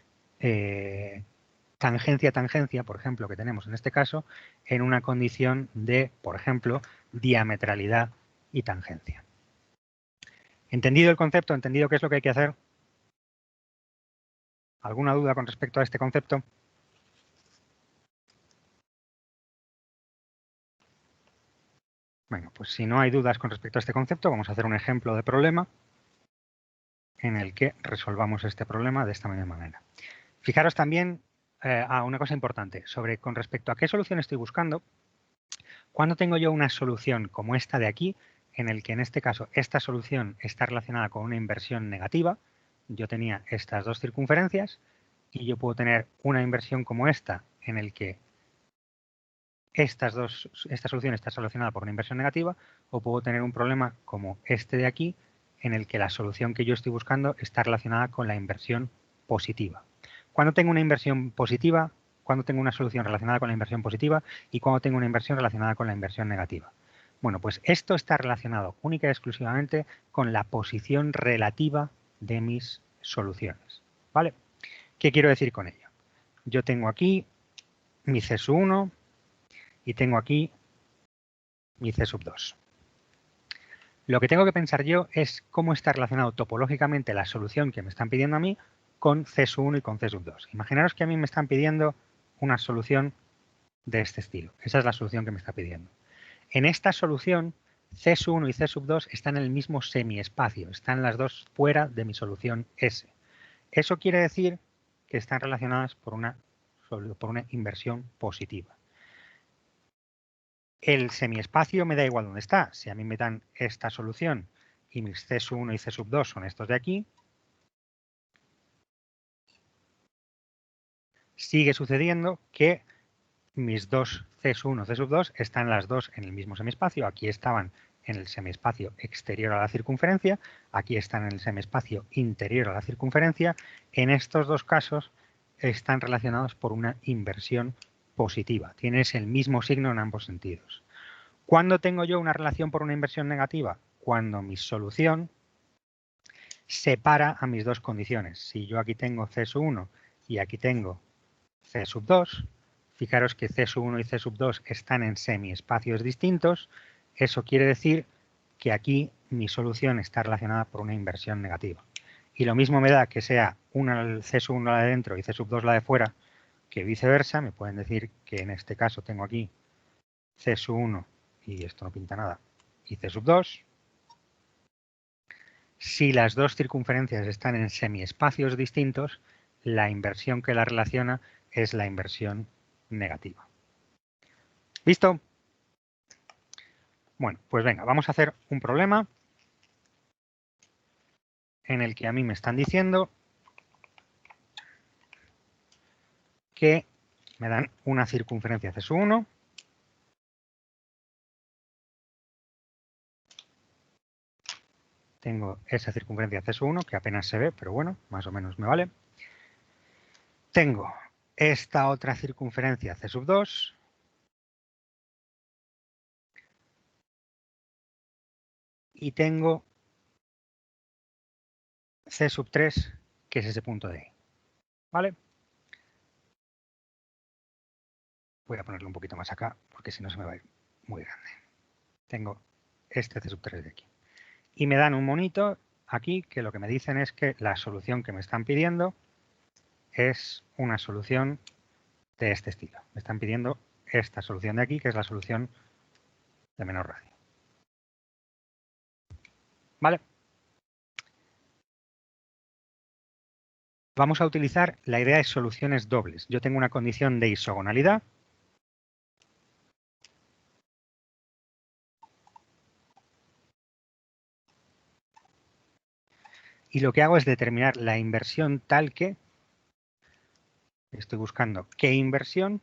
S1: tangencia-tangencia, por ejemplo, que tenemos en este caso, en una condición de, por ejemplo, diametralidad y tangencia. ¿Entendido el concepto? ¿Entendido qué es lo que hay que hacer? ¿Alguna duda con respecto a este concepto? Bueno, pues si no hay dudas con respecto a este concepto, vamos a hacer un ejemplo de problema en el que resolvamos este problema de esta misma manera. Fijaros también una cosa importante con respecto a qué solución estoy buscando. Cuando tengo yo una solución como esta de aquí, en el que en este caso esta solución está relacionada con una inversión negativa, yo tenía estas dos circunferencias y yo puedo tener una inversión como esta en el que esta solución está solucionada por una inversión negativa, o puedo tener un problema como este de aquí, en el que la solución que yo estoy buscando está relacionada con la inversión positiva. Cuando tengo una inversión positiva, cuando tengo una solución relacionada con la inversión positiva y cuando tengo una inversión relacionada con la inversión negativa. Bueno, pues esto está relacionado única y exclusivamente con la posición relativa de mis soluciones. ¿Vale? ¿Qué quiero decir con ello? yo tengo aquí mi C sub 1 y tengo aquí mi C sub 2. Lo que tengo que pensar yo es cómo está relacionado topológicamente la solución que me están pidiendo a mí con C sub 1 y con C sub 2. Imaginaros que a mí me están pidiendo una solución de este estilo. Esa es la solución que me está pidiendo. En esta solución, C sub 1 y C sub 2 están en el mismo semiespacio. Están las dos fuera de mi solución S. Eso quiere decir que están relacionadas por una inversión positiva. El semiespacio me da igual dónde está. Si a mí me dan esta solución y mis C sub 1 y C sub 2 son estos de aquí, sigue sucediendo que mis dos C sub 1 y C sub 2 están las dos en el mismo semiespacio. Aquí estaban en el semiespacio exterior a la circunferencia, aquí están en el semiespacio interior a la circunferencia. En estos dos casos están relacionados por una inversión positiva. Tienes el mismo signo en ambos sentidos. ¿Cuándo tengo yo una relación por una inversión negativa? Cuando mi solución separa a mis dos condiciones. Si yo aquí tengo C sub 1 y aquí tengo C sub 2, fijaros que C sub 1 y C sub 2 están en semiespacios distintos. Eso quiere decir que aquí mi solución está relacionada por una inversión negativa. Y lo mismo me da que sea una C sub 1 la de dentro y C sub 2 la de fuera, que viceversa. Me pueden decir que en este caso tengo aquí C sub 1 y esto no pinta nada, y C sub 2. Si las dos circunferencias están en semiespacios distintos, la inversión que la relaciona es la inversión negativa. ¿Listo? Bueno, pues venga, vamos a hacer un problema en el que a mí me están diciendo que me dan una circunferencia C sub 1 tengo esa circunferencia C sub 1 que apenas se ve, pero bueno, más o menos me vale. Tengo esta otra circunferencia C sub 2 y tengo C sub 3, que es ese punto de ahí. ¿Vale? Voy a ponerlo un poquito más acá, porque si no se me va a ir muy grande. Tengo este C sub 3 de aquí. Y me dan un monito aquí que lo que me dicen es que la solución que me están pidiendo es una solución de este estilo. Me están pidiendo esta solución de aquí, que es la solución de menor radio. ¿Vale? Vamos a utilizar la idea de soluciones dobles. Yo tengo una condición de isogonalidad. Y lo que hago es determinar la inversión tal que, estoy buscando qué inversión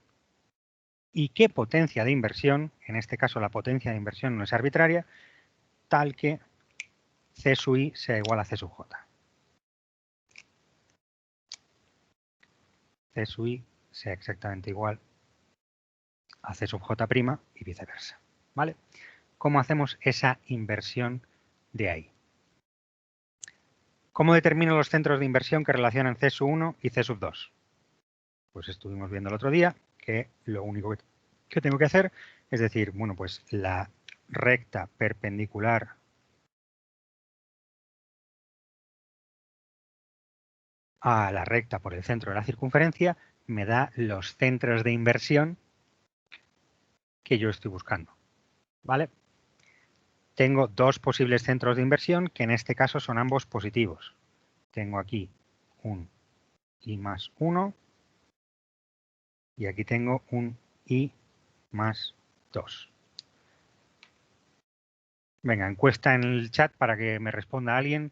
S1: y qué potencia de inversión, en este caso la potencia de inversión no es arbitraria, tal que C sub i sea igual a C sub j. C sub i sea exactamente igual a C sub j' y viceversa. ¿Vale? ¿Cómo hacemos esa inversión de ahí? ¿Cómo determino los centros de inversión que relacionan C sub 1 y C sub 2? Pues estuvimos viendo el otro día que lo único que tengo que hacer es decir, bueno, pues la recta perpendicular a la recta por el centro de la circunferencia me da los centros de inversión que yo estoy buscando. ¿Vale? Tengo dos posibles centros de inversión que en este caso son ambos positivos. Tengo aquí un I más 1 y aquí tengo un I más 2. Venga, encuesta en el chat para que me responda alguien.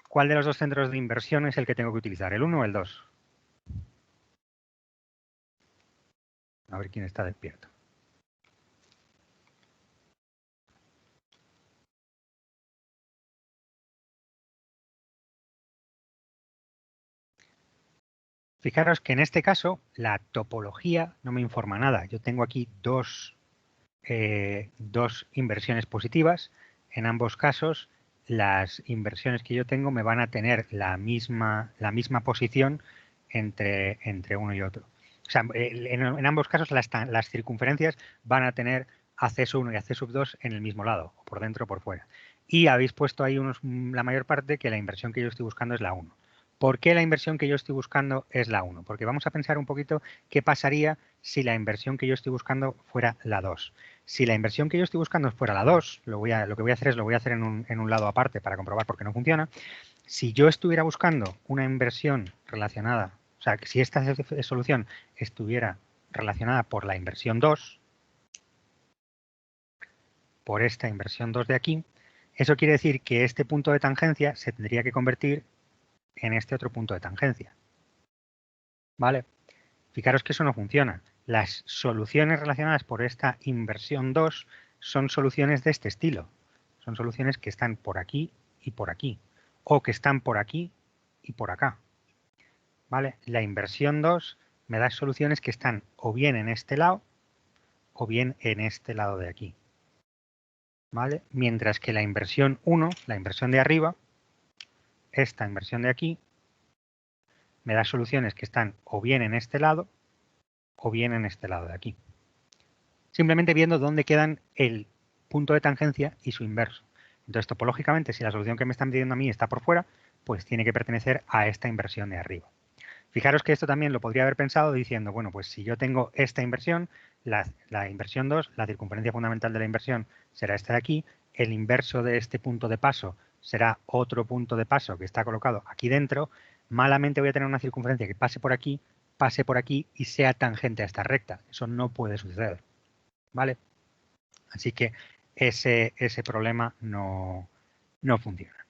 S1: ¿Cuál de los dos centros de inversión es el que tengo que utilizar? ¿El 1 o el 2? A ver quién está despierto. Fijaros que en este caso la topología no me informa nada. Yo tengo aquí dos inversiones positivas. En ambos casos, las inversiones que yo tengo me van a tener la misma posición entre uno y otro. O sea, en ambos casos las circunferencias van a tener a C sub 1 y a C sub 2 en el mismo lado, por dentro o por fuera. Y habéis puesto ahí la mayor parte que la inversión que yo estoy buscando es la 1. ¿Por qué la inversión que yo estoy buscando es la 1? Porque vamos a pensar un poquito qué pasaría si la inversión que yo estoy buscando fuera la 2. Si la inversión que yo estoy buscando fuera la 2, lo que voy a hacer es lo voy a hacer en un lado aparte para comprobar por qué no funciona. Si yo estuviera buscando una inversión relacionada, o sea, que si esta solución estuviera relacionada por la inversión 2, por esta inversión 2 de aquí, eso quiere decir que este punto de tangencia se tendría que convertir en este otro punto de tangencia. ¿Vale? Fijaros que eso no funciona. Las soluciones relacionadas por esta inversión 2 son soluciones de este estilo. Son soluciones que están por aquí y por aquí. O que están por aquí y por acá. ¿Vale? La inversión 2 me da soluciones que están o bien en este lado o bien en este lado de aquí. ¿Vale? Mientras que la inversión 1, la inversión de arriba, esta inversión de aquí, me da soluciones que están o bien en este lado o bien en este lado de aquí. Simplemente viendo dónde quedan el punto de tangencia y su inverso. Entonces, topológicamente, si la solución que me están pidiendo a mí está por fuera, pues tiene que pertenecer a esta inversión de arriba. Fijaros que esto también lo podría haber pensado diciendo, bueno, pues si yo tengo esta inversión, la inversión 2, la circunferencia fundamental de la inversión será esta de aquí, el inverso de este punto de paso será otro punto de paso que está colocado aquí dentro, malamente voy a tener una circunferencia que pase por aquí y sea tangente a esta recta. Eso no puede suceder. ¿Vale? Así que ese problema no funciona.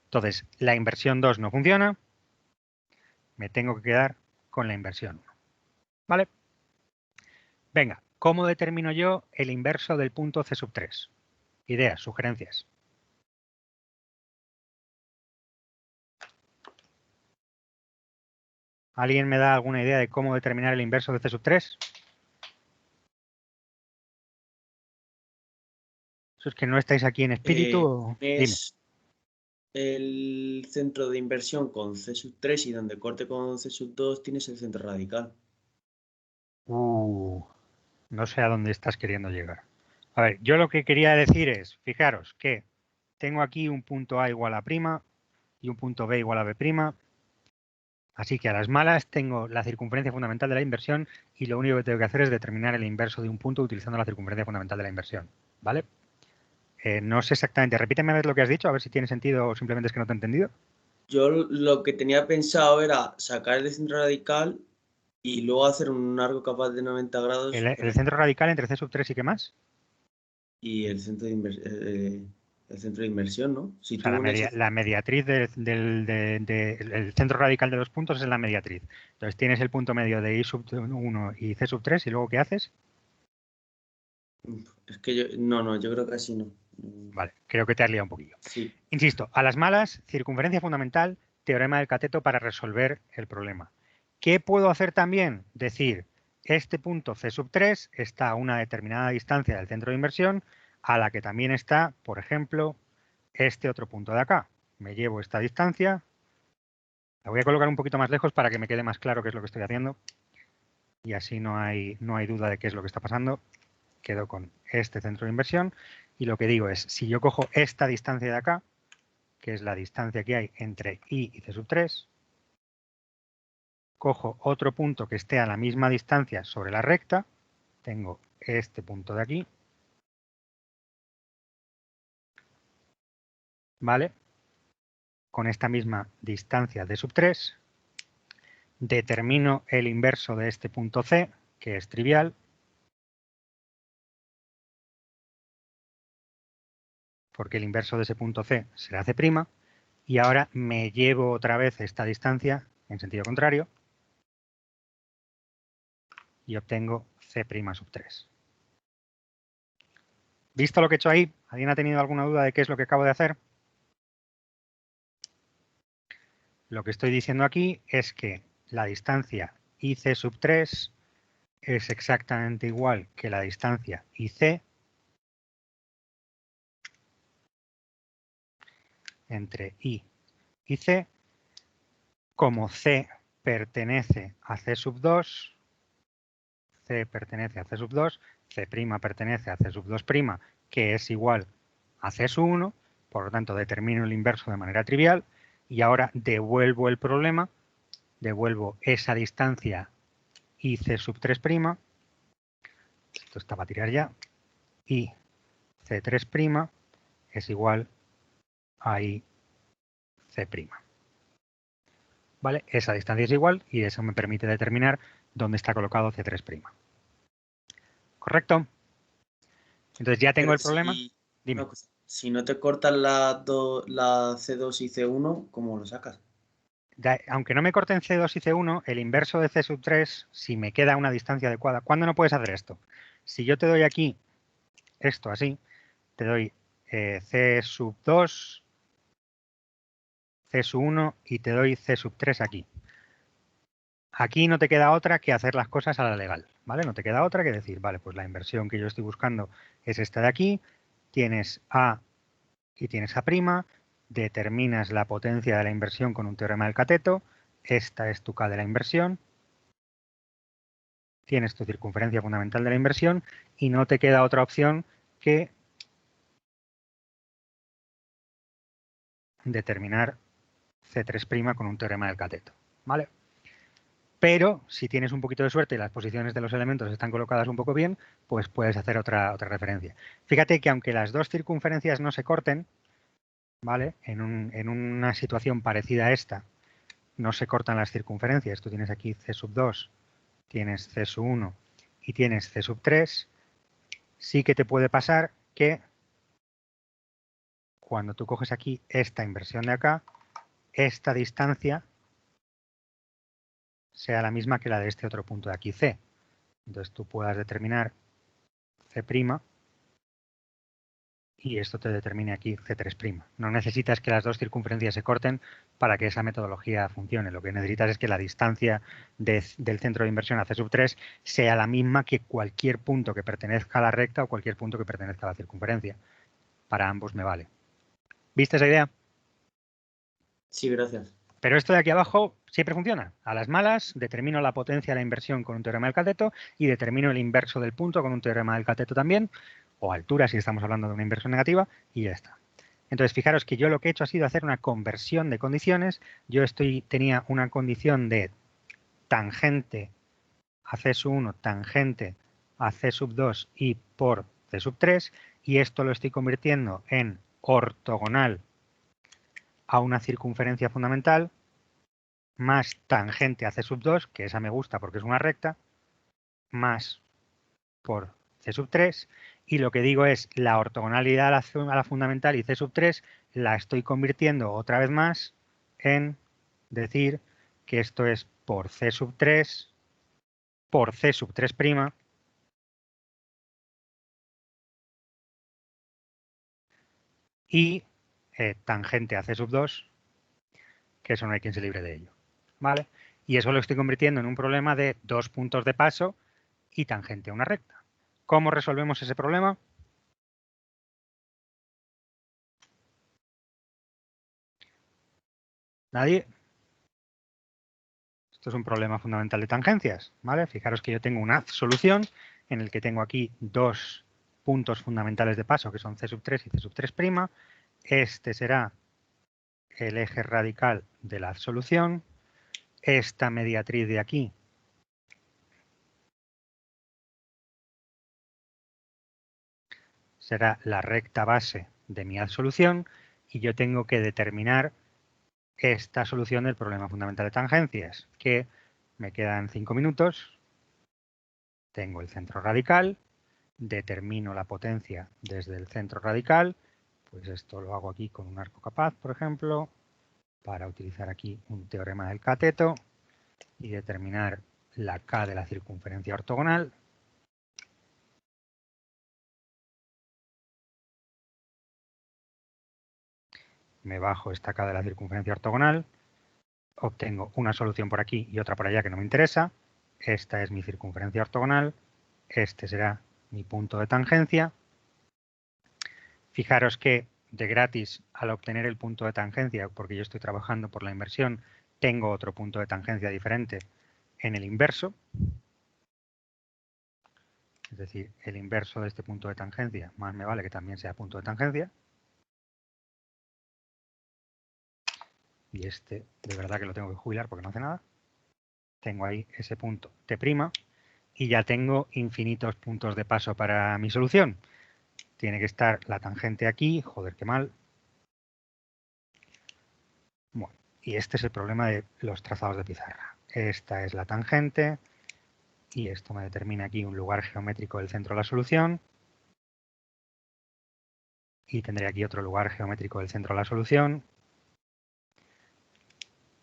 S1: Entonces, la inversión 2 no funciona, me tengo que quedar con la inversión 1. ¿Vale? Venga, ¿cómo determino yo el inverso del punto C sub 3? Ideas, sugerencias. ¿Alguien me da alguna idea de cómo determinar el inverso de C sub 3? Eso es que no estáis aquí en espíritu.
S5: Es el centro de inversión con C sub 3 y donde corte con C sub 2 tienes el centro radical.
S1: No sé a dónde estás queriendo llegar. A ver, yo lo que quería decir es, fijaros que tengo aquí un punto A igual a prima y un punto B igual a B prima. Así que a las malas tengo la circunferencia fundamental de la inversión y lo único que tengo que hacer es determinar el inverso de un punto utilizando la circunferencia fundamental de la inversión. ¿Vale? No sé exactamente. Repíteme a ver lo que has dicho, a ver si tiene sentido o simplemente es que no te he entendido.
S5: Yo lo que tenía pensado era sacar el centro radical y luego hacer un arco capaz de 90 grados.
S1: ¿El centro radical entre C sub 3 y qué más?
S5: Y el centro de inversión, ¿no? Si
S1: O sea, la mediatriz el centro radical de los puntos es la mediatriz. Entonces tienes el punto medio de I sub 1 y C sub 3 y luego ¿qué haces?
S5: Es que yo creo que así no.
S1: Vale, creo que te has liado un poquillo.
S5: Sí.
S1: Insisto, a las malas, circunferencia fundamental, teorema del cateto para resolver el problema. ¿Qué puedo hacer también? Decir, este punto C sub 3 está a una determinada distancia del centro de inversión, a la que también está, por ejemplo, este otro punto de acá. Me llevo esta distancia, la voy a colocar un poquito más lejos para que me quede más claro qué es lo que estoy haciendo y así no hay duda de qué es lo que está pasando. Quedo con este centro de inversión y lo que digo es, si yo cojo esta distancia de acá, que es la distancia que hay entre I y C sub 3, cojo otro punto que esté a la misma distancia sobre la recta, tengo este punto de aquí, ¿vale? Con esta misma distancia de sub 3, determino el inverso de este punto C, que es trivial, porque el inverso de ese punto C será C', y ahora me llevo otra vez esta distancia en sentido contrario y obtengo C' sub 3. ¿Visto lo que he hecho ahí? ¿Alguien ha tenido alguna duda de qué es lo que acabo de hacer? Lo que estoy diciendo aquí es que la distancia IC sub 3 es exactamente igual que la distancia IC entre I y C, como C pertenece a C sub 2, C pertenece a C sub 2, C' pertenece a C sub 2', que es igual a C sub 1, por lo tanto determino el inverso de manera trivial y ahora devuelvo el problema, devuelvo esa distancia y C sub 3', esto está para tirar ya, y C3' es igual a I C'. ¿Vale? Esa distancia es igual y eso me permite determinar dónde está colocado C3'. ¿Correcto? Entonces ya tengo
S5: Pero
S1: el problema.
S5: si,
S1: Dime.
S5: una cosa, si no te cortan la C2 y C1, ¿cómo lo sacas?
S1: Aunque no me corten C2 y C1, el inverso de C sub 3, si me queda una distancia adecuada, ¿cuándo no puedes hacer esto? Si yo te doy aquí esto así, te doy C sub 2, C sub 1 y te doy C sub 3 aquí. Aquí no te queda otra que hacer las cosas a la legal, ¿vale? No te queda otra que decir, vale, pues la inversión que yo estoy buscando es esta de aquí, tienes A y tienes A', determinas la potencia de la inversión con un teorema del cateto, esta es tu K de la inversión, tienes tu circunferencia fundamental de la inversión y no te queda otra opción que determinar C3' con un teorema del cateto, ¿vale? Pero si tienes un poquito de suerte y las posiciones de los elementos están colocadas un poco bien, pues puedes hacer otra referencia. Fíjate que aunque las dos circunferencias no se corten, ¿vale? En una situación parecida a esta, no se cortan las circunferencias. Tú tienes aquí C sub 2, tienes C sub 1 y tienes C sub 3. Sí que te puede pasar que cuando tú coges aquí esta inversión de acá, esta distancia sea la misma que la de este otro punto de aquí, C. Entonces tú puedas determinar C' y esto te determine aquí C3'. No necesitas que las dos circunferencias se corten para que esa metodología funcione. Lo que necesitas es que la distancia del centro de inversión a C sub 3 sea la misma que cualquier punto que pertenezca a la recta o cualquier punto que pertenezca a la circunferencia. Para ambos me vale. ¿Viste esa idea?
S5: Sí, gracias.
S1: Pero esto de aquí abajo siempre funciona. A las malas determino la potencia de la inversión con un teorema del cateto y determino el inverso del punto con un teorema del cateto también, o altura si estamos hablando de una inversión negativa, y ya está. Entonces, fijaros que yo lo que he hecho ha sido hacer una conversión de condiciones. Yo tenía una condición de tangente a C sub 1, tangente a C sub 2 y por C sub 3, y esto lo estoy convirtiendo en ortogonal a una circunferencia fundamental más tangente a C sub 2, que esa me gusta porque es una recta, más por C sub 3, y lo que digo es la ortogonalidad a la fundamental y C sub 3 la estoy convirtiendo otra vez más en decir que esto es por C sub 3 por C sub 3' y tangente a C sub 2, que eso no hay quien se libre de ello. ¿Vale? Y eso lo estoy convirtiendo en un problema de dos puntos de paso y tangente a una recta. ¿Cómo resolvemos ese problema? ¿Nadie? Esto es un problema fundamental de tangencias, ¿vale? Fijaros que yo tengo una solución en el que tengo aquí dos puntos fundamentales de paso, que son C sub 3 y C sub 3'. Este será el eje radical de la solución. Esta mediatriz de aquí será la recta base de mi solución y yo tengo que determinar esta solución del problema fundamental de tangencias, que me quedan 5 minutos. Tengo el centro radical, determino la potencia desde el centro radical, pues esto lo hago aquí con un arco capaz, por ejemplo, para utilizar aquí un teorema del cateto y determinar la K de la circunferencia ortogonal. Me bajo esta K de la circunferencia ortogonal, obtengo una solución por aquí y otra por allá que no me interesa. Esta es mi circunferencia ortogonal, este será mi punto de tangencia. Fijaros que de gratis, al obtener el punto de tangencia, porque yo estoy trabajando por la inversión, tengo otro punto de tangencia diferente en el inverso. Es decir, el inverso de este punto de tangencia, más me vale que también sea punto de tangencia. Y este, de verdad que lo tengo que jubilar porque no hace nada. Tengo ahí ese punto T', y ya tengo infinitos puntos de paso para mi solución. Tiene que estar la tangente aquí, joder, qué mal. Bueno, y este es el problema de los trazados de pizarra. Esta es la tangente, y esto me determina aquí un lugar geométrico del centro de la solución. Y tendré aquí otro lugar geométrico del centro de la solución.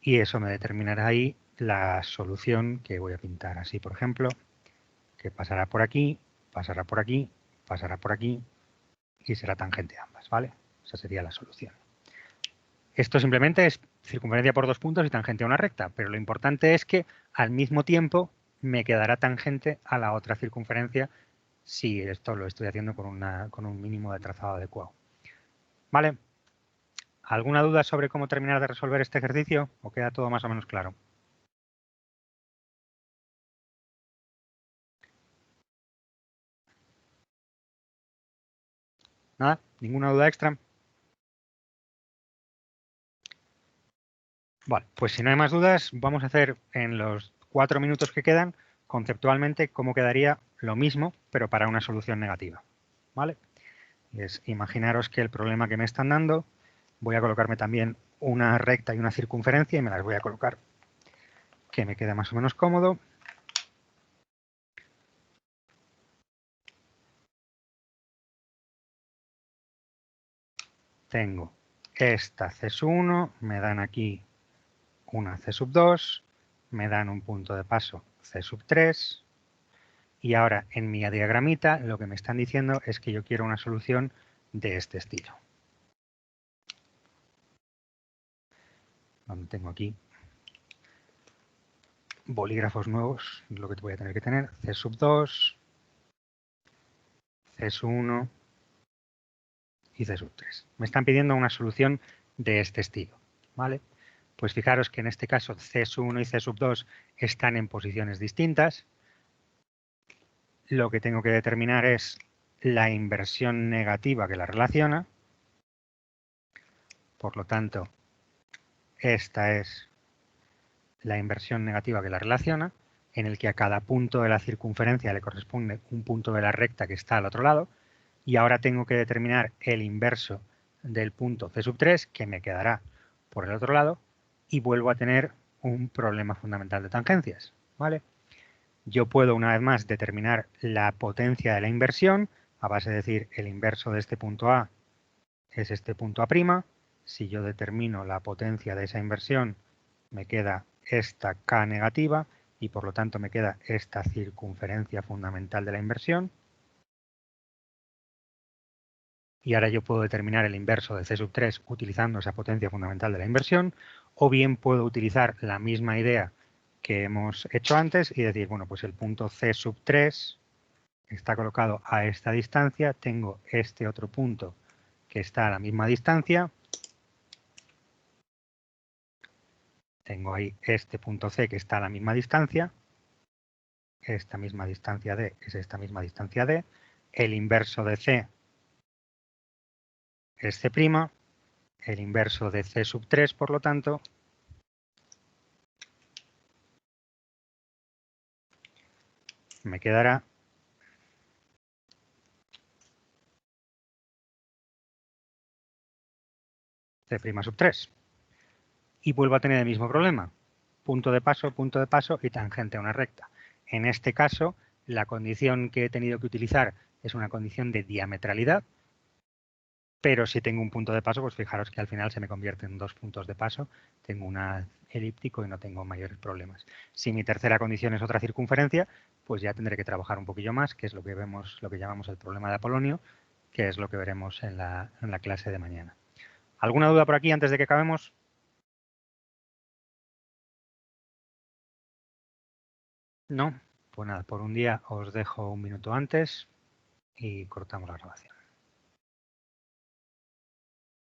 S1: Y eso me determinará ahí la solución que voy a pintar así, por ejemplo, que pasará por aquí, pasará por aquí, pasará por aquí y será tangente a ambas, ¿vale? Esa sería la solución. Esto simplemente es circunferencia por dos puntos y tangente a una recta, pero lo importante es que al mismo tiempo me quedará tangente a la otra circunferencia si esto lo estoy haciendo con un mínimo de trazado adecuado. ¿Vale? ¿Alguna duda sobre cómo terminar de resolver este ejercicio o queda todo más o menos claro? ¿Nada? ¿Ninguna duda extra? Vale, pues si no hay más dudas, vamos a hacer en los 4 minutos que quedan, conceptualmente, cómo quedaría lo mismo, pero para una solución negativa. ¿Vale? Es imaginaros que el problema que me están dando, voy a colocarme también una recta y una circunferencia y me las voy a colocar que me quede más o menos cómodo. Tengo esta C1, me dan aquí una C2, me dan un punto de paso C3, y ahora en mi diagramita lo que me están diciendo es que yo quiero una solución de este estilo. Donde tengo aquí bolígrafos nuevos, lo que voy a tener que tener, C2, C1 y C3. Me están pidiendo una solución de este estilo, ¿vale? Pues fijaros que en este caso C1 y C2 están en posiciones distintas. Lo que tengo que determinar es la inversión negativa que la relaciona. Por lo tanto, esta es la inversión negativa que la relaciona, en el que a cada punto de la circunferencia le corresponde un punto de la recta que está al otro lado, y ahora tengo que determinar el inverso del punto C3, que me quedará por el otro lado, y vuelvo a tener un problema fundamental de tangencias, ¿vale? Yo puedo una vez más determinar la potencia de la inversión, a base de decir el inverso de este punto A es este punto A'. Si yo determino la potencia de esa inversión, me queda esta K negativa y por lo tanto me queda esta circunferencia fundamental de la inversión. Y ahora yo puedo determinar el inverso de C3 utilizando esa potencia fundamental de la inversión, o bien puedo utilizar la misma idea que hemos hecho antes y decir, bueno, pues el punto C3 está colocado a esta distancia, tengo este otro punto que está a la misma distancia, tengo ahí este punto C que está a la misma distancia, esta misma distancia D es esta misma distancia D, el inverso de C es C', el inverso de C3, por lo tanto, me quedará C'3. Y vuelvo a tener el mismo problema, punto de paso y tangente a una recta. En este caso, la condición que he tenido que utilizar es una condición de diametralidad, pero si tengo un punto de paso, pues fijaros que al final se me convierte en dos puntos de paso, tengo una elíptico y no tengo mayores problemas. Si mi tercera condición es otra circunferencia, pues ya tendré que trabajar un poquillo más, que es lo que vemos, lo que llamamos el problema de Apolonio, que es lo que veremos en la clase de mañana. ¿Alguna duda por aquí antes de que acabemos? No, pues nada, por un día os dejo un minuto antes y cortamos la grabación.